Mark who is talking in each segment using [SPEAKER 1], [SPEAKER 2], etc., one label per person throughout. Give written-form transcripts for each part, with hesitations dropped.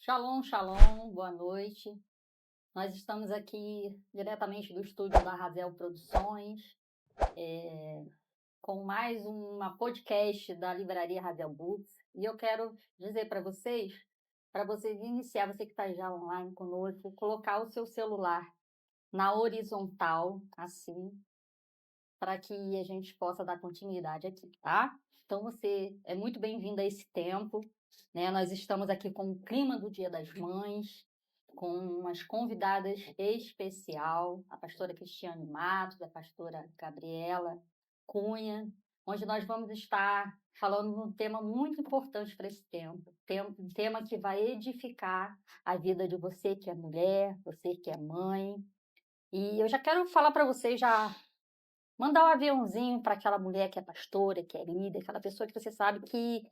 [SPEAKER 1] Shalom, shalom, boa noite. Nós estamos aqui diretamente do estúdio da Ravel Produções, com mais uma podcast da livraria Ravel Books. E eu quero dizer para vocês iniciar, você que está já online conosco, colocar o seu celular na horizontal, assim, para que a gente possa dar continuidade aqui, tá? Então você é muito bem-vindo a esse tempo, né? Nós estamos aqui com o clima do Dia das Mães, com umas convidadas especial, a pastora Cristiane Matos, a pastora Gabriela Cunha, onde nós vamos estar falando de um tema muito importante para esse tempo, um tema que vai edificar a vida de você que é mulher, você que é mãe. E eu já quero falar para vocês já mandar um aviãozinho para aquela mulher que é pastora, que é líder, aquela pessoa que você sabe que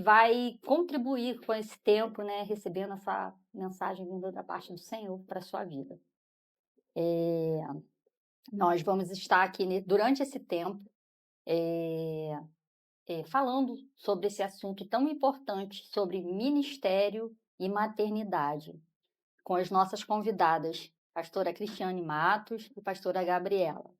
[SPEAKER 1] vai contribuir com esse tempo, né, recebendo essa mensagem vinda da parte do Senhor para a sua vida. Nós vamos estar aqui durante esse tempo falando sobre esse assunto tão importante, sobre ministério e maternidade, com as nossas convidadas, pastora Cristiane Matos e pastora Gabriela.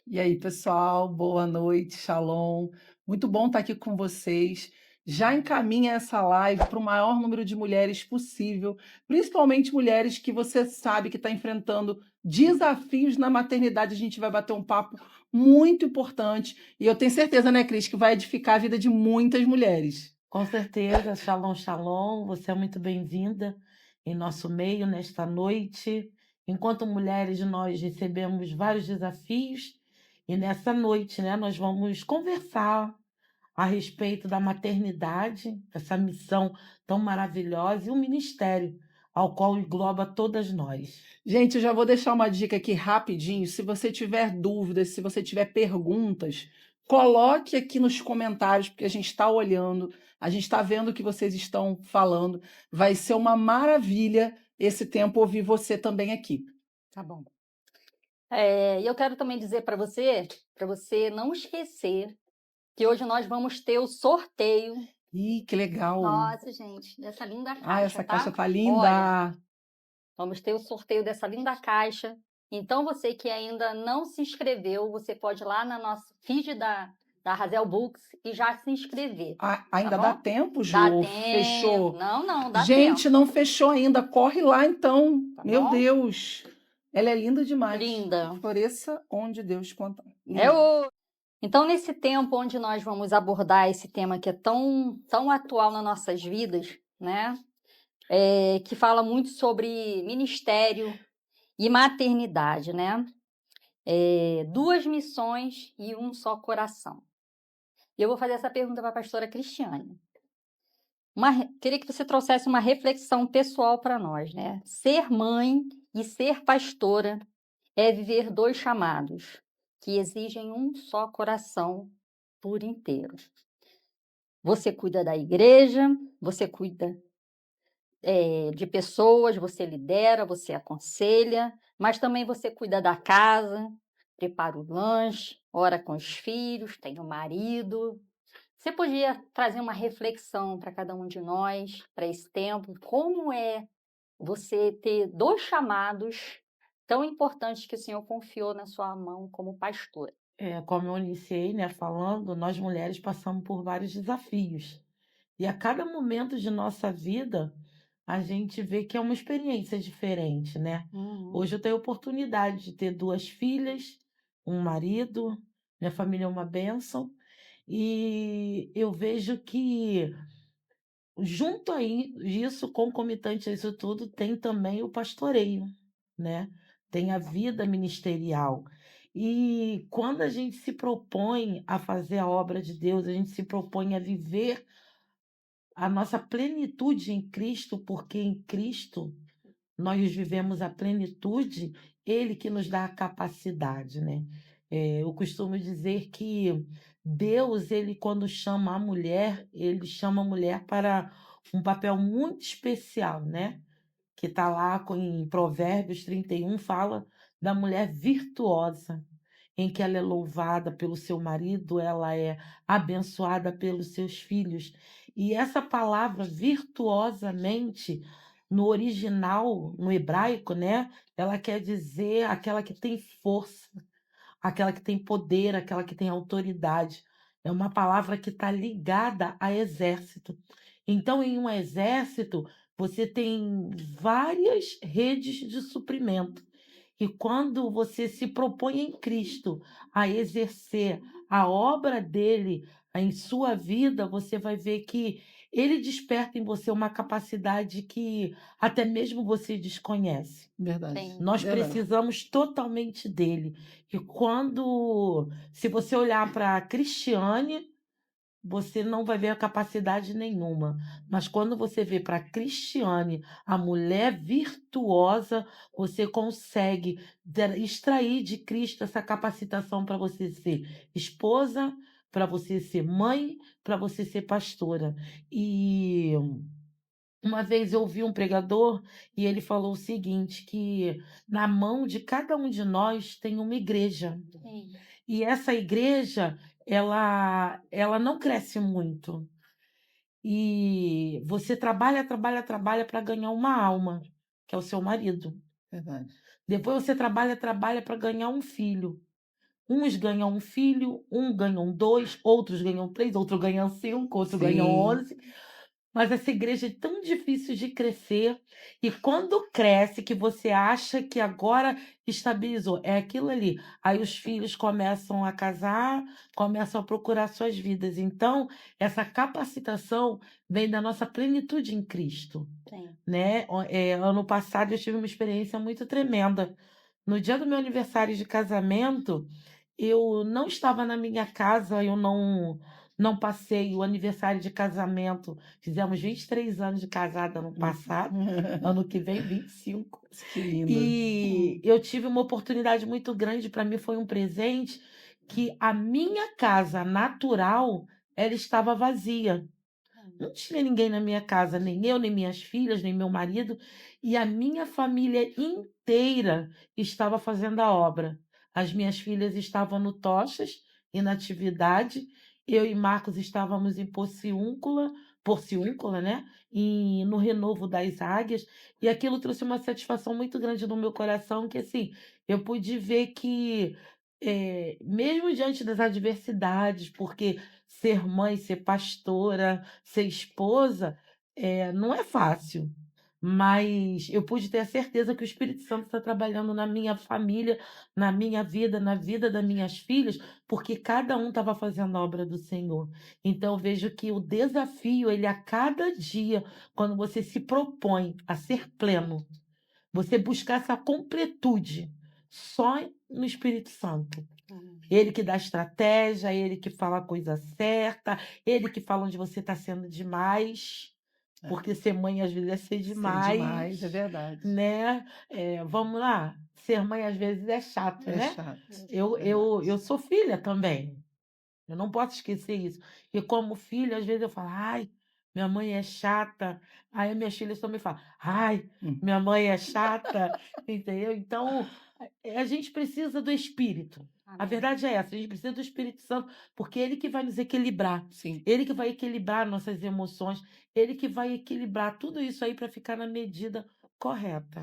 [SPEAKER 2] E aí, pessoal, boa noite, shalom. Muito bom estar aqui com vocês. Já encaminha essa live para o maior número de mulheres possível, principalmente mulheres que você sabe que está enfrentando desafios na maternidade. A gente vai bater um papo muito importante e eu tenho certeza, né, Cris, que vai edificar a vida de muitas mulheres.
[SPEAKER 3] Com certeza, shalom, shalom. Você é muito bem-vinda em nosso meio nesta noite. Enquanto mulheres, nós recebemos vários desafios e nessa noite, né, nós vamos conversar a respeito da maternidade, essa missão tão maravilhosa e o ministério ao qual engloba todas nós.
[SPEAKER 2] Gente, eu já vou deixar uma dica aqui rapidinho. Se você tiver dúvidas, se você tiver perguntas, coloque aqui nos comentários, porque a gente está olhando, a gente está vendo o que vocês estão falando. Vai ser uma maravilha esse tempo ouvir você também aqui.
[SPEAKER 1] Tá bom. E eu quero também dizer para você não esquecer que hoje nós vamos ter o sorteio.
[SPEAKER 2] Ih, que legal!
[SPEAKER 1] Nossa, gente, dessa linda caixa,
[SPEAKER 2] Ah, essa
[SPEAKER 1] tá?
[SPEAKER 2] caixa tá
[SPEAKER 1] Olha,
[SPEAKER 2] linda!
[SPEAKER 1] vamos ter o sorteio dessa linda caixa. Então, você que ainda não se inscreveu, você pode ir lá na nossa feed da Razel Books e já se inscrever.
[SPEAKER 2] Ainda
[SPEAKER 1] Tá
[SPEAKER 2] dá
[SPEAKER 1] bom?
[SPEAKER 2] tempo,
[SPEAKER 1] Dá
[SPEAKER 2] Jô?
[SPEAKER 1] tempo.
[SPEAKER 2] Fechou.
[SPEAKER 1] Não, dá
[SPEAKER 2] Gente,
[SPEAKER 1] tempo.
[SPEAKER 2] não fechou ainda. Corre lá então.
[SPEAKER 1] Tá
[SPEAKER 2] Meu
[SPEAKER 1] bom?
[SPEAKER 2] Deus. Ela é linda demais.
[SPEAKER 1] Linda.
[SPEAKER 2] Floresça onde Deus plantar.
[SPEAKER 1] É o... Então, nesse tempo onde nós vamos abordar esse tema que é tão atual nas nossas vidas, né? Que fala muito sobre ministério e maternidade, né? Duas missões e um só coração. E eu vou fazer essa pergunta para a pastora Cristiane. Queria que você trouxesse uma reflexão pessoal para nós, né? Ser mãe e ser pastora é viver dois chamados que exigem um só coração por inteiro. Você cuida da igreja, você cuida de pessoas, você lidera, você aconselha, mas também você cuida da casa, prepara o lanche, ora com os filhos, tem o marido. Você podia trazer uma reflexão para cada um de nós, para esse tempo, como é você ter dois chamados tão importantes que o Senhor confiou na sua mão como pastora?
[SPEAKER 3] Como eu iniciei, né, falando, nós mulheres passamos por vários desafios. E a cada momento de nossa vida, a gente vê que é uma experiência diferente, né?
[SPEAKER 1] Uhum.
[SPEAKER 3] Hoje eu tenho a oportunidade de ter duas filhas, um marido, minha família é uma bênção, e eu vejo que junto a isso, concomitante a isso tudo, tem também o pastoreio, né? Tem a vida ministerial. E quando a gente se propõe a fazer a obra de Deus, a gente se propõe a viver a nossa plenitude em Cristo, porque em Cristo nós vivemos a plenitude, Ele que nos dá a capacidade, né? Eu costumo dizer que Deus, ele quando chama a mulher, ele chama a mulher para um papel muito especial, né? Que está lá em Provérbios 31, fala da mulher virtuosa, em que ela é louvada pelo seu marido, ela é abençoada pelos seus filhos. E essa palavra virtuosamente, no original, no hebraico, né, ela quer dizer aquela que tem força, aquela que tem poder, aquela que tem autoridade. É uma palavra que está ligada a exército. Então, em um exército, você tem várias redes de suprimento. E quando você se propõe em Cristo a exercer a obra dele em sua vida, você vai ver que ele desperta em você uma capacidade que até mesmo você desconhece.
[SPEAKER 2] Verdade,
[SPEAKER 1] Sim.
[SPEAKER 3] Nós
[SPEAKER 2] verdade.
[SPEAKER 3] precisamos totalmente dele. E quando, se você olhar para a Cristiane, você não vai ver a capacidade nenhuma. Mas quando você vê para a Cristiane, a mulher virtuosa, você consegue extrair de Cristo essa capacitação para você ser esposa, para você ser mãe, para você ser pastora. E uma vez eu ouvi um pregador e ele falou o seguinte, que na mão de cada um de nós tem uma igreja.
[SPEAKER 1] Sim.
[SPEAKER 3] E essa igreja, ela não cresce muito. E você trabalha, trabalha, trabalha para ganhar uma alma, que é o seu marido.
[SPEAKER 2] Verdade.
[SPEAKER 3] Depois você trabalha, trabalha para ganhar um filho. Uns ganham um filho, um ganham dois, outros ganham três, outro ganham cinco, outro ganham
[SPEAKER 2] Sim.
[SPEAKER 3] 11. Mas essa igreja é tão difícil de crescer, e quando cresce, que você acha que agora estabilizou, é aquilo ali. Aí os filhos começam a casar, começam a procurar suas vidas. Então, essa capacitação vem da nossa plenitude em Cristo,
[SPEAKER 1] Sim.
[SPEAKER 3] né? Ano passado eu tive uma experiência muito tremenda. No dia do meu aniversário de casamento, eu não estava na minha casa, eu não passei o aniversário de casamento. Fizemos 23 anos de casada ano passado, ano que vem 25.
[SPEAKER 2] Que lindo.
[SPEAKER 3] E eu tive uma oportunidade muito grande, para mim foi um presente, que a minha casa natural, ela estava vazia. Não tinha ninguém na minha casa, nem eu, nem minhas filhas, nem meu marido, e a minha família inteira estava fazendo a obra. As minhas filhas estavam no Tochas, em Natividade, eu e Marcos estávamos em Porciúncula, né? No Renovo das Águias, e aquilo trouxe uma satisfação muito grande no meu coração, que assim, eu pude ver que, mesmo diante das adversidades, porque ser mãe, ser pastora, ser esposa, não é fácil. Mas eu pude ter a certeza que o Espírito Santo está trabalhando na minha família, na minha vida, na vida das minhas filhas, porque cada um estava fazendo a obra do Senhor. Então eu vejo que o desafio, ele a cada dia, quando você se propõe a ser pleno, você buscar essa completude só no Espírito Santo. Ele que dá estratégia, ele que fala a coisa certa, ele que fala onde você está sendo demais,
[SPEAKER 2] É.
[SPEAKER 3] porque ser mãe às vezes é ser
[SPEAKER 2] Ser
[SPEAKER 3] demais,
[SPEAKER 2] demais, é verdade.
[SPEAKER 3] né? Vamos lá, ser mãe às vezes é chato,
[SPEAKER 2] É
[SPEAKER 3] né?
[SPEAKER 2] chato.
[SPEAKER 3] Eu sou filha também, eu não posso esquecer isso. E como filha, às vezes eu falo, ai, minha mãe é chata. Aí minhas filhas também falam, ai, minha mãe é chata, entendeu? Então, a gente precisa do Espírito. A
[SPEAKER 1] Amém.
[SPEAKER 3] verdade é essa, a gente precisa do Espírito Santo, porque é ele que vai nos equilibrar.
[SPEAKER 2] Sim.
[SPEAKER 3] Ele que vai equilibrar nossas emoções, ele que vai equilibrar tudo isso aí para ficar na medida correta,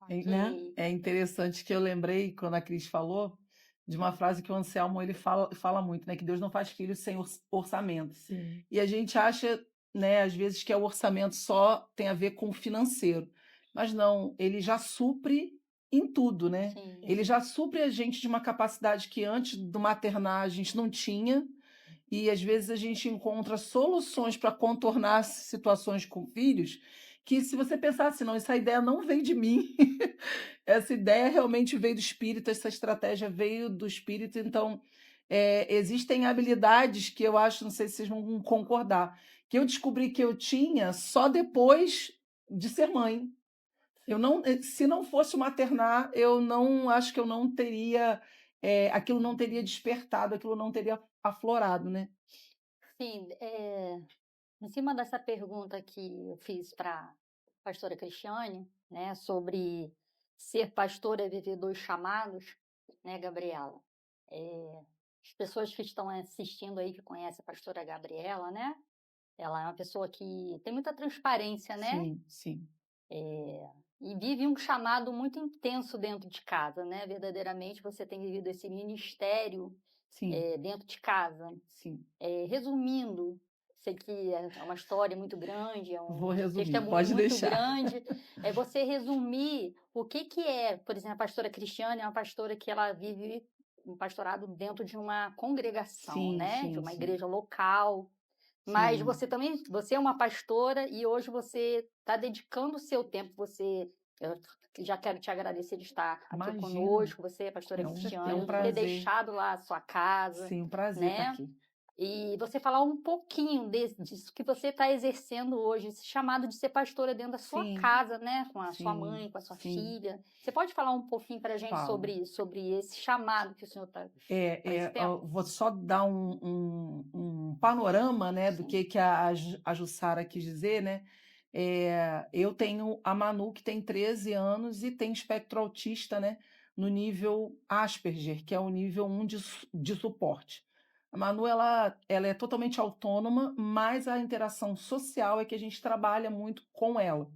[SPEAKER 3] né?
[SPEAKER 1] Ok.
[SPEAKER 2] É interessante que eu lembrei, quando a Cris falou, de uma frase que o Anselmo ele fala muito, né? Que Deus não faz filhos sem orçamento.
[SPEAKER 3] Sim.
[SPEAKER 2] E a gente acha, né, às vezes, que o orçamento só tem a ver com o financeiro. Mas não, ele já supre em tudo, né?
[SPEAKER 1] Sim.
[SPEAKER 2] Ele já supre a gente de uma capacidade que antes do maternar a gente não tinha. E às vezes a gente encontra soluções para contornar situações com filhos que, se você pensar assim, não, essa ideia não veio de mim, essa ideia realmente veio do espírito, essa estratégia veio do espírito. Então, existem habilidades que eu acho, não sei se vocês vão concordar, que eu descobri que eu tinha só depois de ser mãe. Eu não, se não fosse maternar, eu não acho que eu não teria, aquilo não teria despertado, aquilo não teria aflorado, né?
[SPEAKER 1] Sim, em cima dessa pergunta que eu fiz para a pastora Cristiane, né, sobre ser pastora e viver dois chamados, né, Gabriela? As pessoas que estão assistindo aí, que conhecem a pastora Gabriela, né? Ela é uma pessoa que tem muita transparência, né?
[SPEAKER 2] Sim, sim,
[SPEAKER 1] E vive um chamado muito intenso dentro de casa, né? Verdadeiramente, você tem vivido esse ministério
[SPEAKER 2] sim,
[SPEAKER 1] dentro de casa.
[SPEAKER 2] sim.
[SPEAKER 1] Resumindo, sei que é uma história muito grande, é
[SPEAKER 2] Vou
[SPEAKER 1] um
[SPEAKER 2] resumir,
[SPEAKER 1] testemunho
[SPEAKER 2] pode
[SPEAKER 1] muito
[SPEAKER 2] deixar.
[SPEAKER 1] grande. É você resumir o que é, por exemplo, a pastora Cristiane é uma pastora que ela vive um pastorado dentro de uma congregação,
[SPEAKER 2] Sim,
[SPEAKER 1] né? De
[SPEAKER 2] sim,
[SPEAKER 1] uma
[SPEAKER 2] sim,
[SPEAKER 1] igreja local. Mas
[SPEAKER 2] sim.
[SPEAKER 1] você também, você é uma pastora e hoje você está dedicando o seu tempo. Eu já quero te agradecer de estar aqui
[SPEAKER 2] Imagina,
[SPEAKER 1] conosco. Você, pastora
[SPEAKER 2] é um
[SPEAKER 1] Cristiane, ter
[SPEAKER 2] prazer.
[SPEAKER 1] deixado lá a sua casa,
[SPEAKER 2] Sim, um prazer estar
[SPEAKER 1] né?
[SPEAKER 2] aqui.
[SPEAKER 1] E você falar um pouquinho disso que você está exercendo hoje, esse chamado de ser pastora dentro da sua
[SPEAKER 2] Sim,
[SPEAKER 1] casa, né? Com a sua
[SPEAKER 2] sim,
[SPEAKER 1] mãe, com a sua
[SPEAKER 2] sim.
[SPEAKER 1] filha. Você pode falar um pouquinho para a gente
[SPEAKER 2] Falo.
[SPEAKER 1] sobre esse chamado que o senhor está para esse tempo?
[SPEAKER 2] Vou só dar um panorama, né, do
[SPEAKER 1] Sim,
[SPEAKER 2] que a Jussara quis dizer, né? Eu tenho a Manu, que tem 13 anos e tem espectro autista, né, no nível Asperger, que é o nível 1 de suporte. A Manu, ela é totalmente autônoma, mas a interação social é que a gente trabalha muito com ela.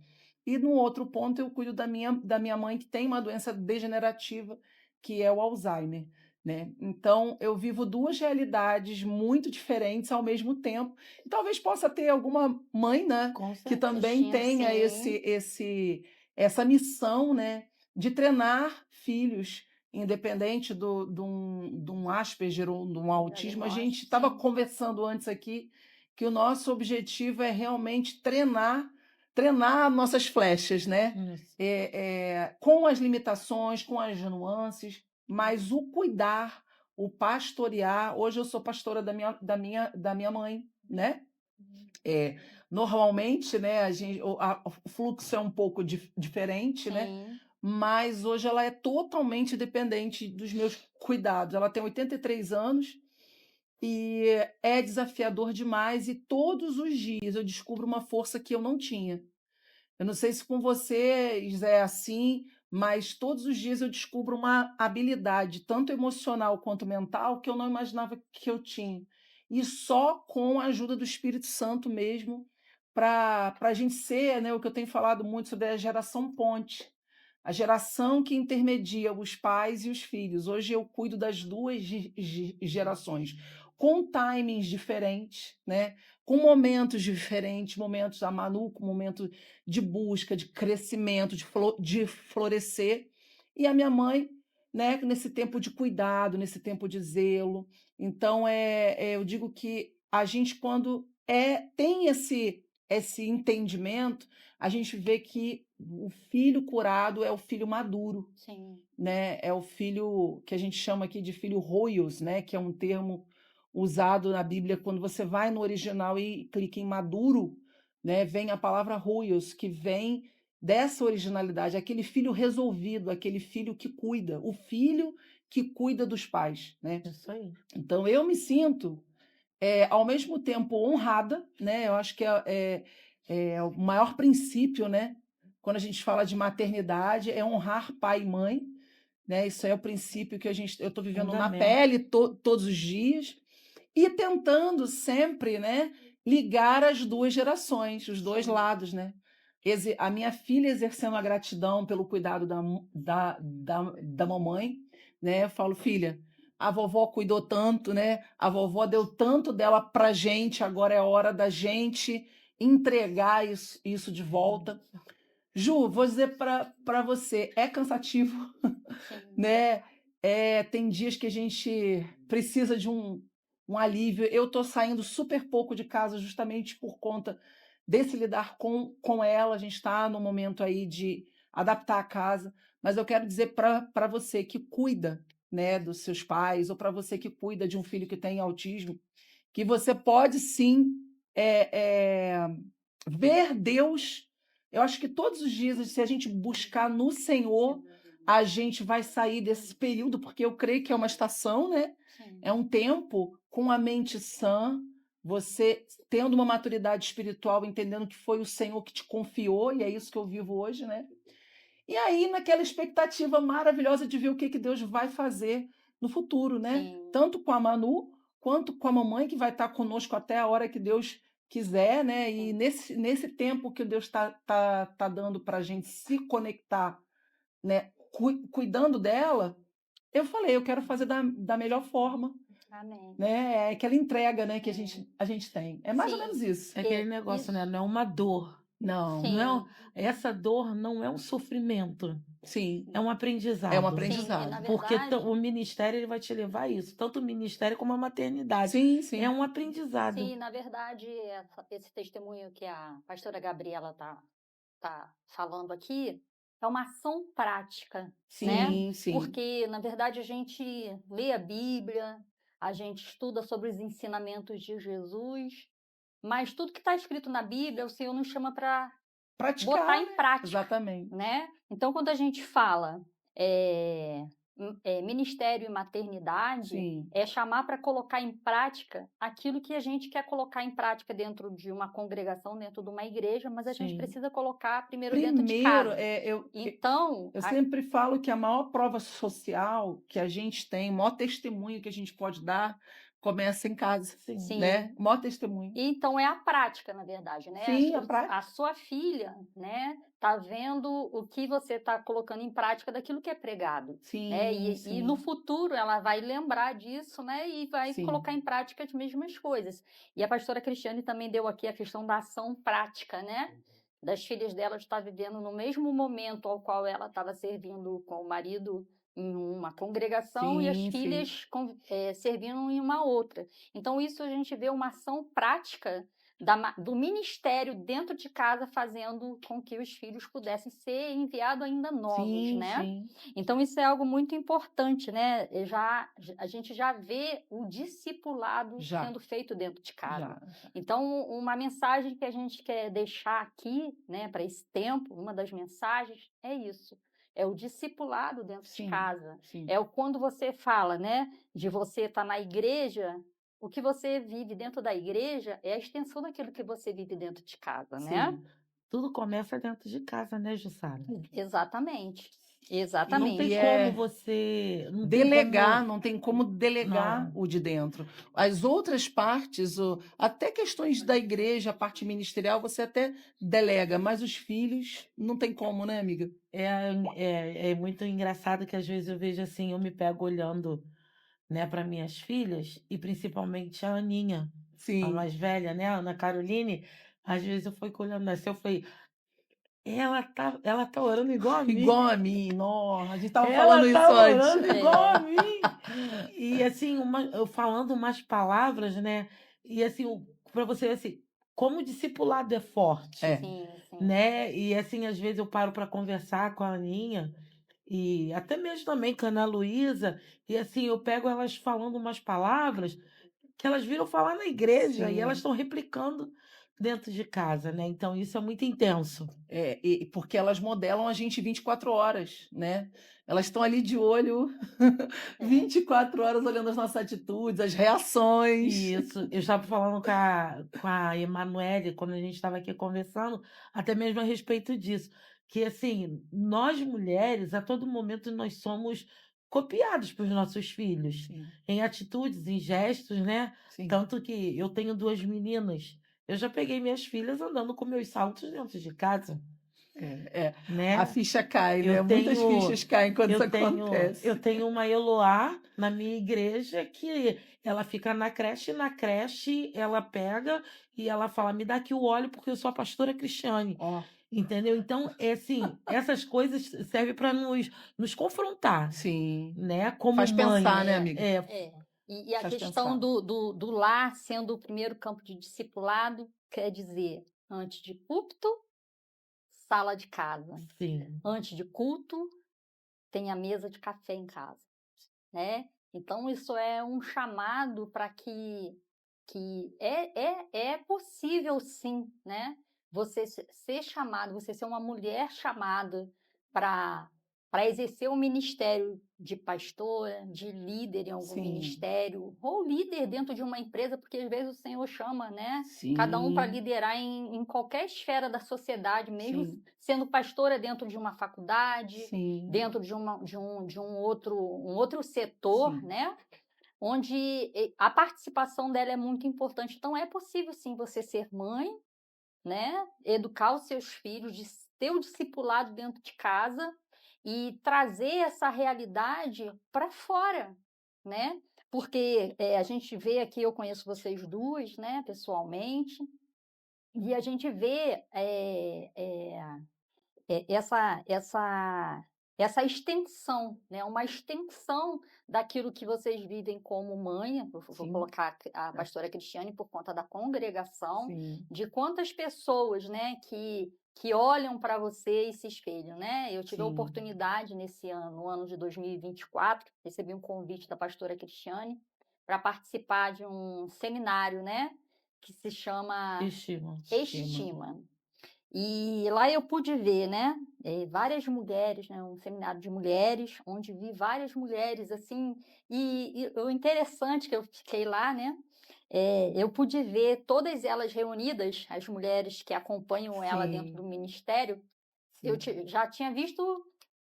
[SPEAKER 2] E no outro ponto, eu cuido da minha mãe, que tem uma doença degenerativa, que é o Alzheimer, né? Então, eu vivo duas realidades muito diferentes ao mesmo tempo. E talvez possa ter alguma mãe, né,
[SPEAKER 3] Com
[SPEAKER 2] que
[SPEAKER 3] certeza.
[SPEAKER 2] também
[SPEAKER 1] assistindo,
[SPEAKER 2] tenha
[SPEAKER 1] sim,
[SPEAKER 2] essa missão, né, de treinar filhos, independente de um Asperger ou de um autismo. A gente
[SPEAKER 1] diagnóstico,
[SPEAKER 2] estava
[SPEAKER 1] sim.
[SPEAKER 2] conversando antes aqui que o nosso objetivo é realmente treinar nossas flechas, né?
[SPEAKER 3] Isso.
[SPEAKER 2] Com as limitações, com as nuances, mas o cuidar, o pastorear. Hoje eu sou pastora da minha mãe, né? É, normalmente, né, o fluxo é um pouco diferente, né?
[SPEAKER 1] Sim,
[SPEAKER 2] Mas hoje ela é totalmente dependente dos meus cuidados. Ela tem 83 anos e é desafiador demais, e todos os dias eu descubro uma força que eu não tinha. Eu não sei se com vocês é assim, mas todos os dias eu descubro uma habilidade, tanto emocional quanto mental, que eu não imaginava que eu tinha. E só com a ajuda do Espírito Santo mesmo, para a gente ser, né, o que eu tenho falado muito sobre a geração ponte, a geração que intermedia os pais e os filhos. Hoje eu cuido das duas gerações, com timings diferentes, né? Com momentos diferentes, momentos da Manu, com momento de busca, de crescimento, de florescer. E a minha mãe, né, nesse tempo de cuidado, nesse tempo de zelo. Então, eu digo que a gente, quando tem esse entendimento, a gente vê que o filho curado é o filho maduro,
[SPEAKER 1] sim.
[SPEAKER 2] né? É o filho que a gente chama aqui de filho hoios, né? Que é um termo usado na Bíblia quando você vai no original e clica em maduro, né? Vem a palavra hoios, que vem dessa originalidade, aquele filho resolvido, aquele filho que cuida, o filho que cuida dos pais, né?
[SPEAKER 3] Isso aí.
[SPEAKER 2] Então eu me sinto ao mesmo tempo honrada, né? Eu acho que é o maior princípio, né? Quando a gente fala de maternidade, é honrar pai e mãe, né? Isso é o princípio que eu estou vivendo na
[SPEAKER 3] Fundamento.
[SPEAKER 2] pele todos os dias, e tentando sempre, né, ligar as duas gerações, os dois
[SPEAKER 1] Sim.
[SPEAKER 2] lados, né? A minha filha exercendo a gratidão pelo cuidado da mamãe, né? Eu falo, filha, a vovó cuidou tanto, né? A vovó deu tanto dela pra gente, agora é hora da gente entregar isso de volta. Ju, vou dizer para você, é cansativo,
[SPEAKER 1] Sim,
[SPEAKER 2] né? Tem dias que a gente precisa de um alívio. Eu estou saindo super pouco de casa justamente por conta desse lidar com ela. A gente está no momento aí de adaptar a casa, mas eu quero dizer para você que cuida, né, dos seus pais, ou para você que cuida de um filho que tem autismo, que você pode sim é, é, ver Deus. Eu acho que todos os dias, se a gente buscar no Senhor, a gente vai sair desse período, porque eu creio que é uma estação, né?
[SPEAKER 1] sim.
[SPEAKER 2] É um tempo com a mente sã, você tendo uma maturidade espiritual, entendendo que foi o Senhor que te confiou, e é isso que eu vivo hoje, né? E aí, naquela expectativa maravilhosa de ver o que Deus vai fazer no futuro, né?
[SPEAKER 1] Sim.
[SPEAKER 2] Tanto com a Manu, quanto com a mamãe, que vai estar conosco até a hora que Deus quiser, né? E nesse tempo que Deus tá dando para a gente se conectar, né? Cuidando dela, eu falei, eu quero fazer da melhor forma,
[SPEAKER 1] Amém.
[SPEAKER 2] né? É aquela entrega, né, que a gente tem. É mais ou
[SPEAKER 1] Sim.
[SPEAKER 2] menos isso.
[SPEAKER 3] É aquele negócio, né?
[SPEAKER 1] Isso.
[SPEAKER 3] Não é uma dor.
[SPEAKER 2] Não,
[SPEAKER 3] Não
[SPEAKER 1] Sim.
[SPEAKER 3] essa dor não é um sofrimento,
[SPEAKER 2] sim,
[SPEAKER 3] é um
[SPEAKER 2] é um
[SPEAKER 3] aprendizado.
[SPEAKER 1] Sim, e na
[SPEAKER 2] aprendizado.
[SPEAKER 3] Porque
[SPEAKER 1] verdade,
[SPEAKER 3] o ministério ele vai te levar a isso, tanto o ministério como a maternidade.
[SPEAKER 2] Sim,
[SPEAKER 3] É
[SPEAKER 2] sim,
[SPEAKER 3] um aprendizado.
[SPEAKER 1] sim, na verdade, esse testemunho que a pastora Gabriela tá falando aqui é uma ação prática, né?
[SPEAKER 2] sim, sim,
[SPEAKER 1] Porque, na verdade, a gente lê a Bíblia, a gente estuda sobre os ensinamentos de Jesus, mas tudo que está escrito na Bíblia, o Senhor nos chama para botar
[SPEAKER 2] praticar,
[SPEAKER 1] em
[SPEAKER 2] né?
[SPEAKER 1] prática,
[SPEAKER 2] Exatamente.
[SPEAKER 1] né? Então, quando a gente fala ministério e maternidade,
[SPEAKER 2] Sim.
[SPEAKER 1] é chamar para colocar em prática aquilo que a gente quer colocar em prática dentro de uma congregação, dentro de uma igreja, mas a gente
[SPEAKER 3] Sim.
[SPEAKER 1] precisa colocar primeiro dentro de
[SPEAKER 2] Primeiro,
[SPEAKER 1] casa.
[SPEAKER 2] eu
[SPEAKER 1] Então,
[SPEAKER 2] sempre falo que a maior prova social que a gente tem, o maior testemunho que a gente pode dar, começa em casa,
[SPEAKER 3] Sim.
[SPEAKER 1] sim.
[SPEAKER 2] né? O maior testemunho.
[SPEAKER 1] Então é a prática, na verdade, né?
[SPEAKER 2] Sim, a prática.
[SPEAKER 1] A sua filha, né, tá vendo o que você está colocando em prática daquilo que é pregado, né?
[SPEAKER 2] Sim,
[SPEAKER 1] E
[SPEAKER 2] sim,
[SPEAKER 1] no futuro ela vai lembrar disso, né? E vai
[SPEAKER 2] sim.
[SPEAKER 1] colocar em prática as mesmas coisas. E a pastora Cristiane também deu aqui a questão da ação prática, né? Das filhas dela estar vivendo no mesmo momento ao qual ela estava servindo com o marido em uma congregação e as
[SPEAKER 2] Sim, sim.
[SPEAKER 1] filhas servindo em uma outra. Então, isso a gente vê uma ação prática do ministério dentro de casa, fazendo com que os filhos pudessem ser enviados ainda novos,
[SPEAKER 2] Sim,
[SPEAKER 1] né?
[SPEAKER 2] sim.
[SPEAKER 1] Então, isso é algo muito importante, né? A gente já vê o discipulado
[SPEAKER 2] Já.
[SPEAKER 1] sendo feito dentro de casa.
[SPEAKER 2] Já.
[SPEAKER 1] Então, uma mensagem que a gente quer deixar aqui, né, para esse tempo, uma das mensagens é isso. É o discipulado dentro de
[SPEAKER 2] Sim,
[SPEAKER 1] casa.
[SPEAKER 2] sim.
[SPEAKER 1] É quando você fala, né, de você estar na igreja, o que você vive dentro da igreja é a extensão daquilo que você vive dentro de casa, né?
[SPEAKER 2] Sim.
[SPEAKER 3] Tudo começa dentro de casa, né, Jussara?
[SPEAKER 1] Exatamente.
[SPEAKER 3] Não
[SPEAKER 1] Exatamente.
[SPEAKER 3] tem
[SPEAKER 2] E
[SPEAKER 3] como você. Não tem
[SPEAKER 2] delegar,
[SPEAKER 3] como.
[SPEAKER 2] não tem como delegar
[SPEAKER 3] Não.
[SPEAKER 2] o de dentro. As outras partes, até questões da igreja, a parte ministerial, você até delega, mas os filhos não tem como, né, amiga?
[SPEAKER 3] É muito engraçado que às vezes eu vejo assim, eu me pego olhando, né, para minhas filhas, e principalmente a Aninha, a
[SPEAKER 2] Sim.
[SPEAKER 3] mais velha, né, a Ana Caroline. Às vezes eu fico olhando assim, eu falei, ela tá orando igual a mim.
[SPEAKER 2] Igual a mim, nossa, a gente tava
[SPEAKER 3] Ela
[SPEAKER 2] falando isso
[SPEAKER 3] tá
[SPEAKER 2] antes.
[SPEAKER 3] orando igual a mim. E assim, eu falando umas palavras, né? E assim, para você assim, como o discipulado é forte,
[SPEAKER 2] É.
[SPEAKER 1] Sim, sim.
[SPEAKER 3] né? E assim, às vezes eu paro para conversar com a Aninha e até mesmo também com a Ana Luísa, e assim, eu pego elas falando umas palavras que elas viram falar na igreja e elas
[SPEAKER 2] Sim.
[SPEAKER 3] estão replicando dentro de casa, né? Então isso é muito intenso.
[SPEAKER 2] Porque elas modelam a gente 24 horas, né? Elas estão ali de olho 24 horas olhando as nossas atitudes, as reações.
[SPEAKER 3] Isso, eu estava falando com a Emanuele, quando a gente estava aqui conversando, até mesmo a respeito disso, que assim, nós mulheres, a todo momento nós somos copiados pelos nossos filhos,
[SPEAKER 2] Sim,
[SPEAKER 3] em atitudes, em gestos, né?
[SPEAKER 2] sim.
[SPEAKER 3] Tanto que eu tenho 2 meninas, eu já peguei minhas filhas andando com meus saltos dentro de casa, né?
[SPEAKER 2] A ficha cai, né?
[SPEAKER 3] Eu
[SPEAKER 2] Muitas
[SPEAKER 3] tenho,
[SPEAKER 2] fichas caem quando isso
[SPEAKER 3] eu tenho,
[SPEAKER 2] acontece.
[SPEAKER 3] eu tenho uma Eloá na minha igreja que ela fica e na creche ela pega e ela fala, me dá aqui o óleo porque eu sou a pastora Cristiane.
[SPEAKER 2] Ó,
[SPEAKER 3] Entendeu? Então, é assim, essas coisas servem para nos confrontar,
[SPEAKER 2] sim.
[SPEAKER 3] né? Como
[SPEAKER 2] Faz
[SPEAKER 3] mãe.
[SPEAKER 2] pensar, né, amiga?
[SPEAKER 1] E a
[SPEAKER 2] Faz
[SPEAKER 1] questão
[SPEAKER 2] pensar.
[SPEAKER 1] do lar sendo o primeiro campo de discipulado, quer dizer, antes de púlpito, sala de casa.
[SPEAKER 3] Sim,
[SPEAKER 1] Antes de culto, tem a mesa de café em casa, né? Então, isso é um chamado para que é possível, sim, né? Você ser chamado, você ser uma mulher chamada para exercer um ministério de pastora, de líder em algum
[SPEAKER 2] Sim.
[SPEAKER 1] ministério, ou líder dentro de uma empresa, porque às vezes o Senhor chama, né?
[SPEAKER 2] Sim.
[SPEAKER 1] Cada um para liderar em qualquer esfera da sociedade, mesmo
[SPEAKER 2] Sim.
[SPEAKER 1] sendo pastora dentro de uma faculdade,
[SPEAKER 2] Sim.
[SPEAKER 1] dentro de um outro setor,
[SPEAKER 2] Sim.
[SPEAKER 1] né? onde a participação dela é muito importante. Então é possível sim você ser mãe, né, educar os seus filhos, ter o discipulado dentro de casa e trazer essa realidade para fora, né? Porque a gente vê aqui, eu conheço vocês duas, né, pessoalmente, e a gente vê essa extensão, né? Uma extensão daquilo que vocês vivem como mãe. Eu vou
[SPEAKER 2] Sim,
[SPEAKER 1] colocar a pastora Cristiane por conta da congregação,
[SPEAKER 2] sim,
[SPEAKER 1] de quantas pessoas, né, que olham para você e se espelham, né? Eu tive a
[SPEAKER 2] sim.
[SPEAKER 1] oportunidade nesse ano, no ano de 2024, recebi um convite da pastora Cristiane para participar de um seminário, né, que se chama
[SPEAKER 3] Estima.
[SPEAKER 2] Estima.
[SPEAKER 1] Estima. E lá eu pude ver, né, várias mulheres, né, um seminário de mulheres, onde vi várias mulheres, assim, e o interessante que eu fiquei lá, né, eu pude ver todas elas reunidas, as mulheres que acompanham ela dentro do
[SPEAKER 2] Sim,
[SPEAKER 1] ministério, eu
[SPEAKER 2] sim.
[SPEAKER 1] já tinha visto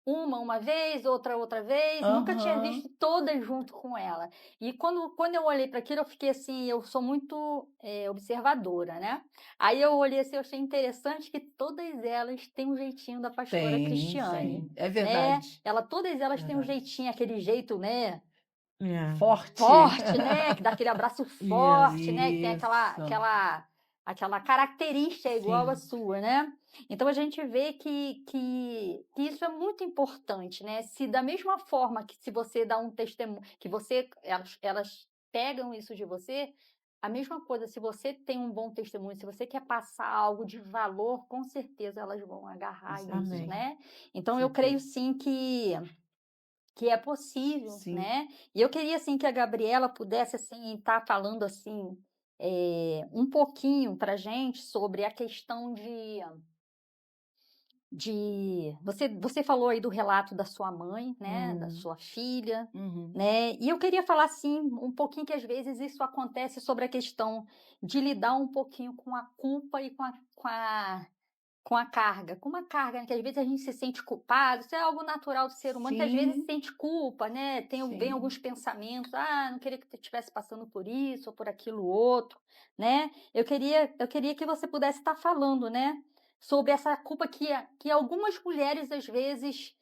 [SPEAKER 1] uma vez, outra vez, nunca tinha
[SPEAKER 2] Aham.
[SPEAKER 1] visto todas junto com ela. E quando eu olhei para aquilo, eu fiquei assim, eu sou muito observadora, né? Aí eu olhei assim, eu achei interessante que todas elas têm um jeitinho da pastora
[SPEAKER 2] Tem,
[SPEAKER 1] Cristiane,
[SPEAKER 2] tem. É
[SPEAKER 1] né?
[SPEAKER 2] verdade.
[SPEAKER 1] Todas elas têm um
[SPEAKER 2] Verdade.
[SPEAKER 1] jeitinho, aquele jeito, né?
[SPEAKER 3] É.
[SPEAKER 2] Forte.
[SPEAKER 1] Forte, né, que dá aquele abraço forte,
[SPEAKER 3] Isso.
[SPEAKER 1] né, que tem
[SPEAKER 2] Isso.
[SPEAKER 1] aquela característica igual à
[SPEAKER 2] Sim,
[SPEAKER 1] sua, né. Então a gente vê que isso é muito importante, né, se da mesma forma que se você dá um testemunho que você elas pegam isso de você, a mesma coisa, se você tem um bom testemunho, se você quer passar algo de valor, com certeza elas vão
[SPEAKER 2] com
[SPEAKER 1] agarrar isso,
[SPEAKER 2] certeza.
[SPEAKER 3] Amém.
[SPEAKER 1] né. Então eu creio
[SPEAKER 2] Certeza.
[SPEAKER 1] sim que é possível,
[SPEAKER 2] Sim.
[SPEAKER 1] né. E eu queria, assim, que a Gabriela pudesse, assim, estar falando, assim, um pouquinho pra gente sobre a questão de você falou aí do relato da sua mãe, né, da
[SPEAKER 2] Hum.
[SPEAKER 1] sua filha,
[SPEAKER 2] Uhum.
[SPEAKER 1] né, e eu queria falar, assim, um pouquinho que às vezes isso acontece sobre a questão de lidar um pouquinho com a culpa e com a carga, com uma carga, né, que às vezes a gente se sente culpado, isso é algo natural do ser humano, que às vezes
[SPEAKER 2] Sim,
[SPEAKER 1] sente culpa, né, vem
[SPEAKER 2] sim.
[SPEAKER 1] alguns pensamentos: "Ah, não queria que tu estivesse passando por isso ou por aquilo outro", né. Eu queria que você pudesse estar falando, né, sobre essa culpa que algumas mulheres às vezes,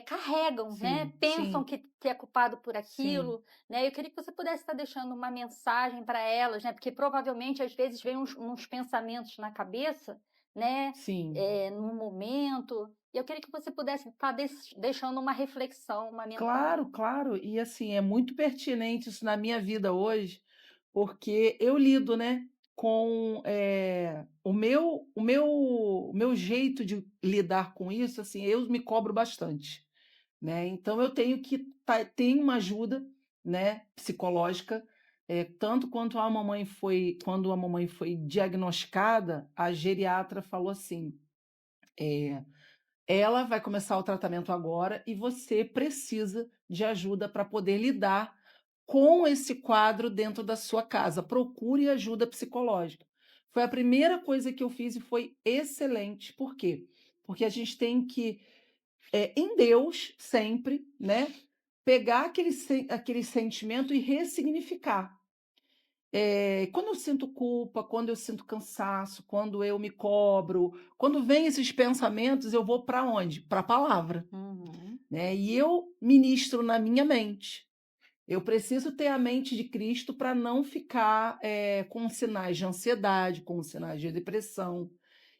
[SPEAKER 1] carregam, né,
[SPEAKER 2] Sim,
[SPEAKER 1] pensam
[SPEAKER 2] sim,
[SPEAKER 1] que é culpado por
[SPEAKER 2] sim,
[SPEAKER 1] aquilo, né. Eu queria que você pudesse estar deixando uma mensagem para elas, né, porque provavelmente às vezes vem uns pensamentos na cabeça, né,
[SPEAKER 2] sim.
[SPEAKER 1] no momento, e eu queria que você pudesse estar deixando uma reflexão, uma
[SPEAKER 2] Claro,
[SPEAKER 1] mensagem.
[SPEAKER 2] claro. E assim, é muito pertinente isso na minha vida hoje, porque eu lido, né, com o meu jeito de lidar com isso, assim, eu me cobro bastante, né? Então eu tenho que ter uma ajuda, né, psicológica, tanto quanto quando a mamãe foi diagnosticada, a geriatra falou assim. eh, Ela vai começar o tratamento agora e você precisa de ajuda para poder lidar com esse quadro dentro da sua casa. Procure ajuda psicológica. Foi a primeira coisa que eu fiz e foi excelente. Por quê? Porque a gente tem que, em Deus, sempre, né, pegar aquele sentimento e ressignificar. Quando eu sinto culpa, quando eu sinto cansaço, quando eu me cobro, quando vem esses pensamentos, eu vou para onde? Para a palavra,
[SPEAKER 1] Uhum,
[SPEAKER 2] né? E eu ministro na minha mente. Eu preciso ter a mente de Cristo para não ficar com sinais de ansiedade, com sinais de depressão.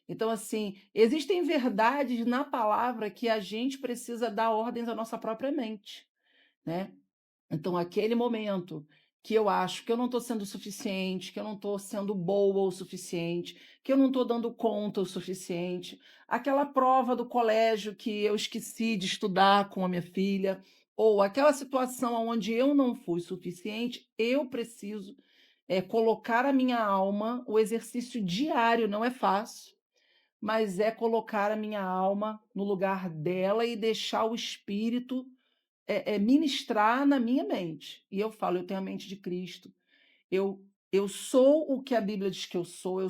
[SPEAKER 2] Então, assim, existem verdades na palavra que a gente precisa dar ordens à nossa própria mente, né? Então, aquele momento que eu acho que eu não estou sendo suficiente, que eu não estou sendo boa o suficiente, que eu não estou dando conta o suficiente, aquela prova do colégio que eu esqueci de estudar com a minha filha, ou aquela situação onde eu não fui suficiente, eu preciso colocar a minha alma, o exercício diário não é fácil, mas é colocar a minha alma no lugar dela e deixar o espírito ministrar na minha mente. E eu falo: "Eu tenho a mente de Cristo, eu sou o que a Bíblia diz que eu sou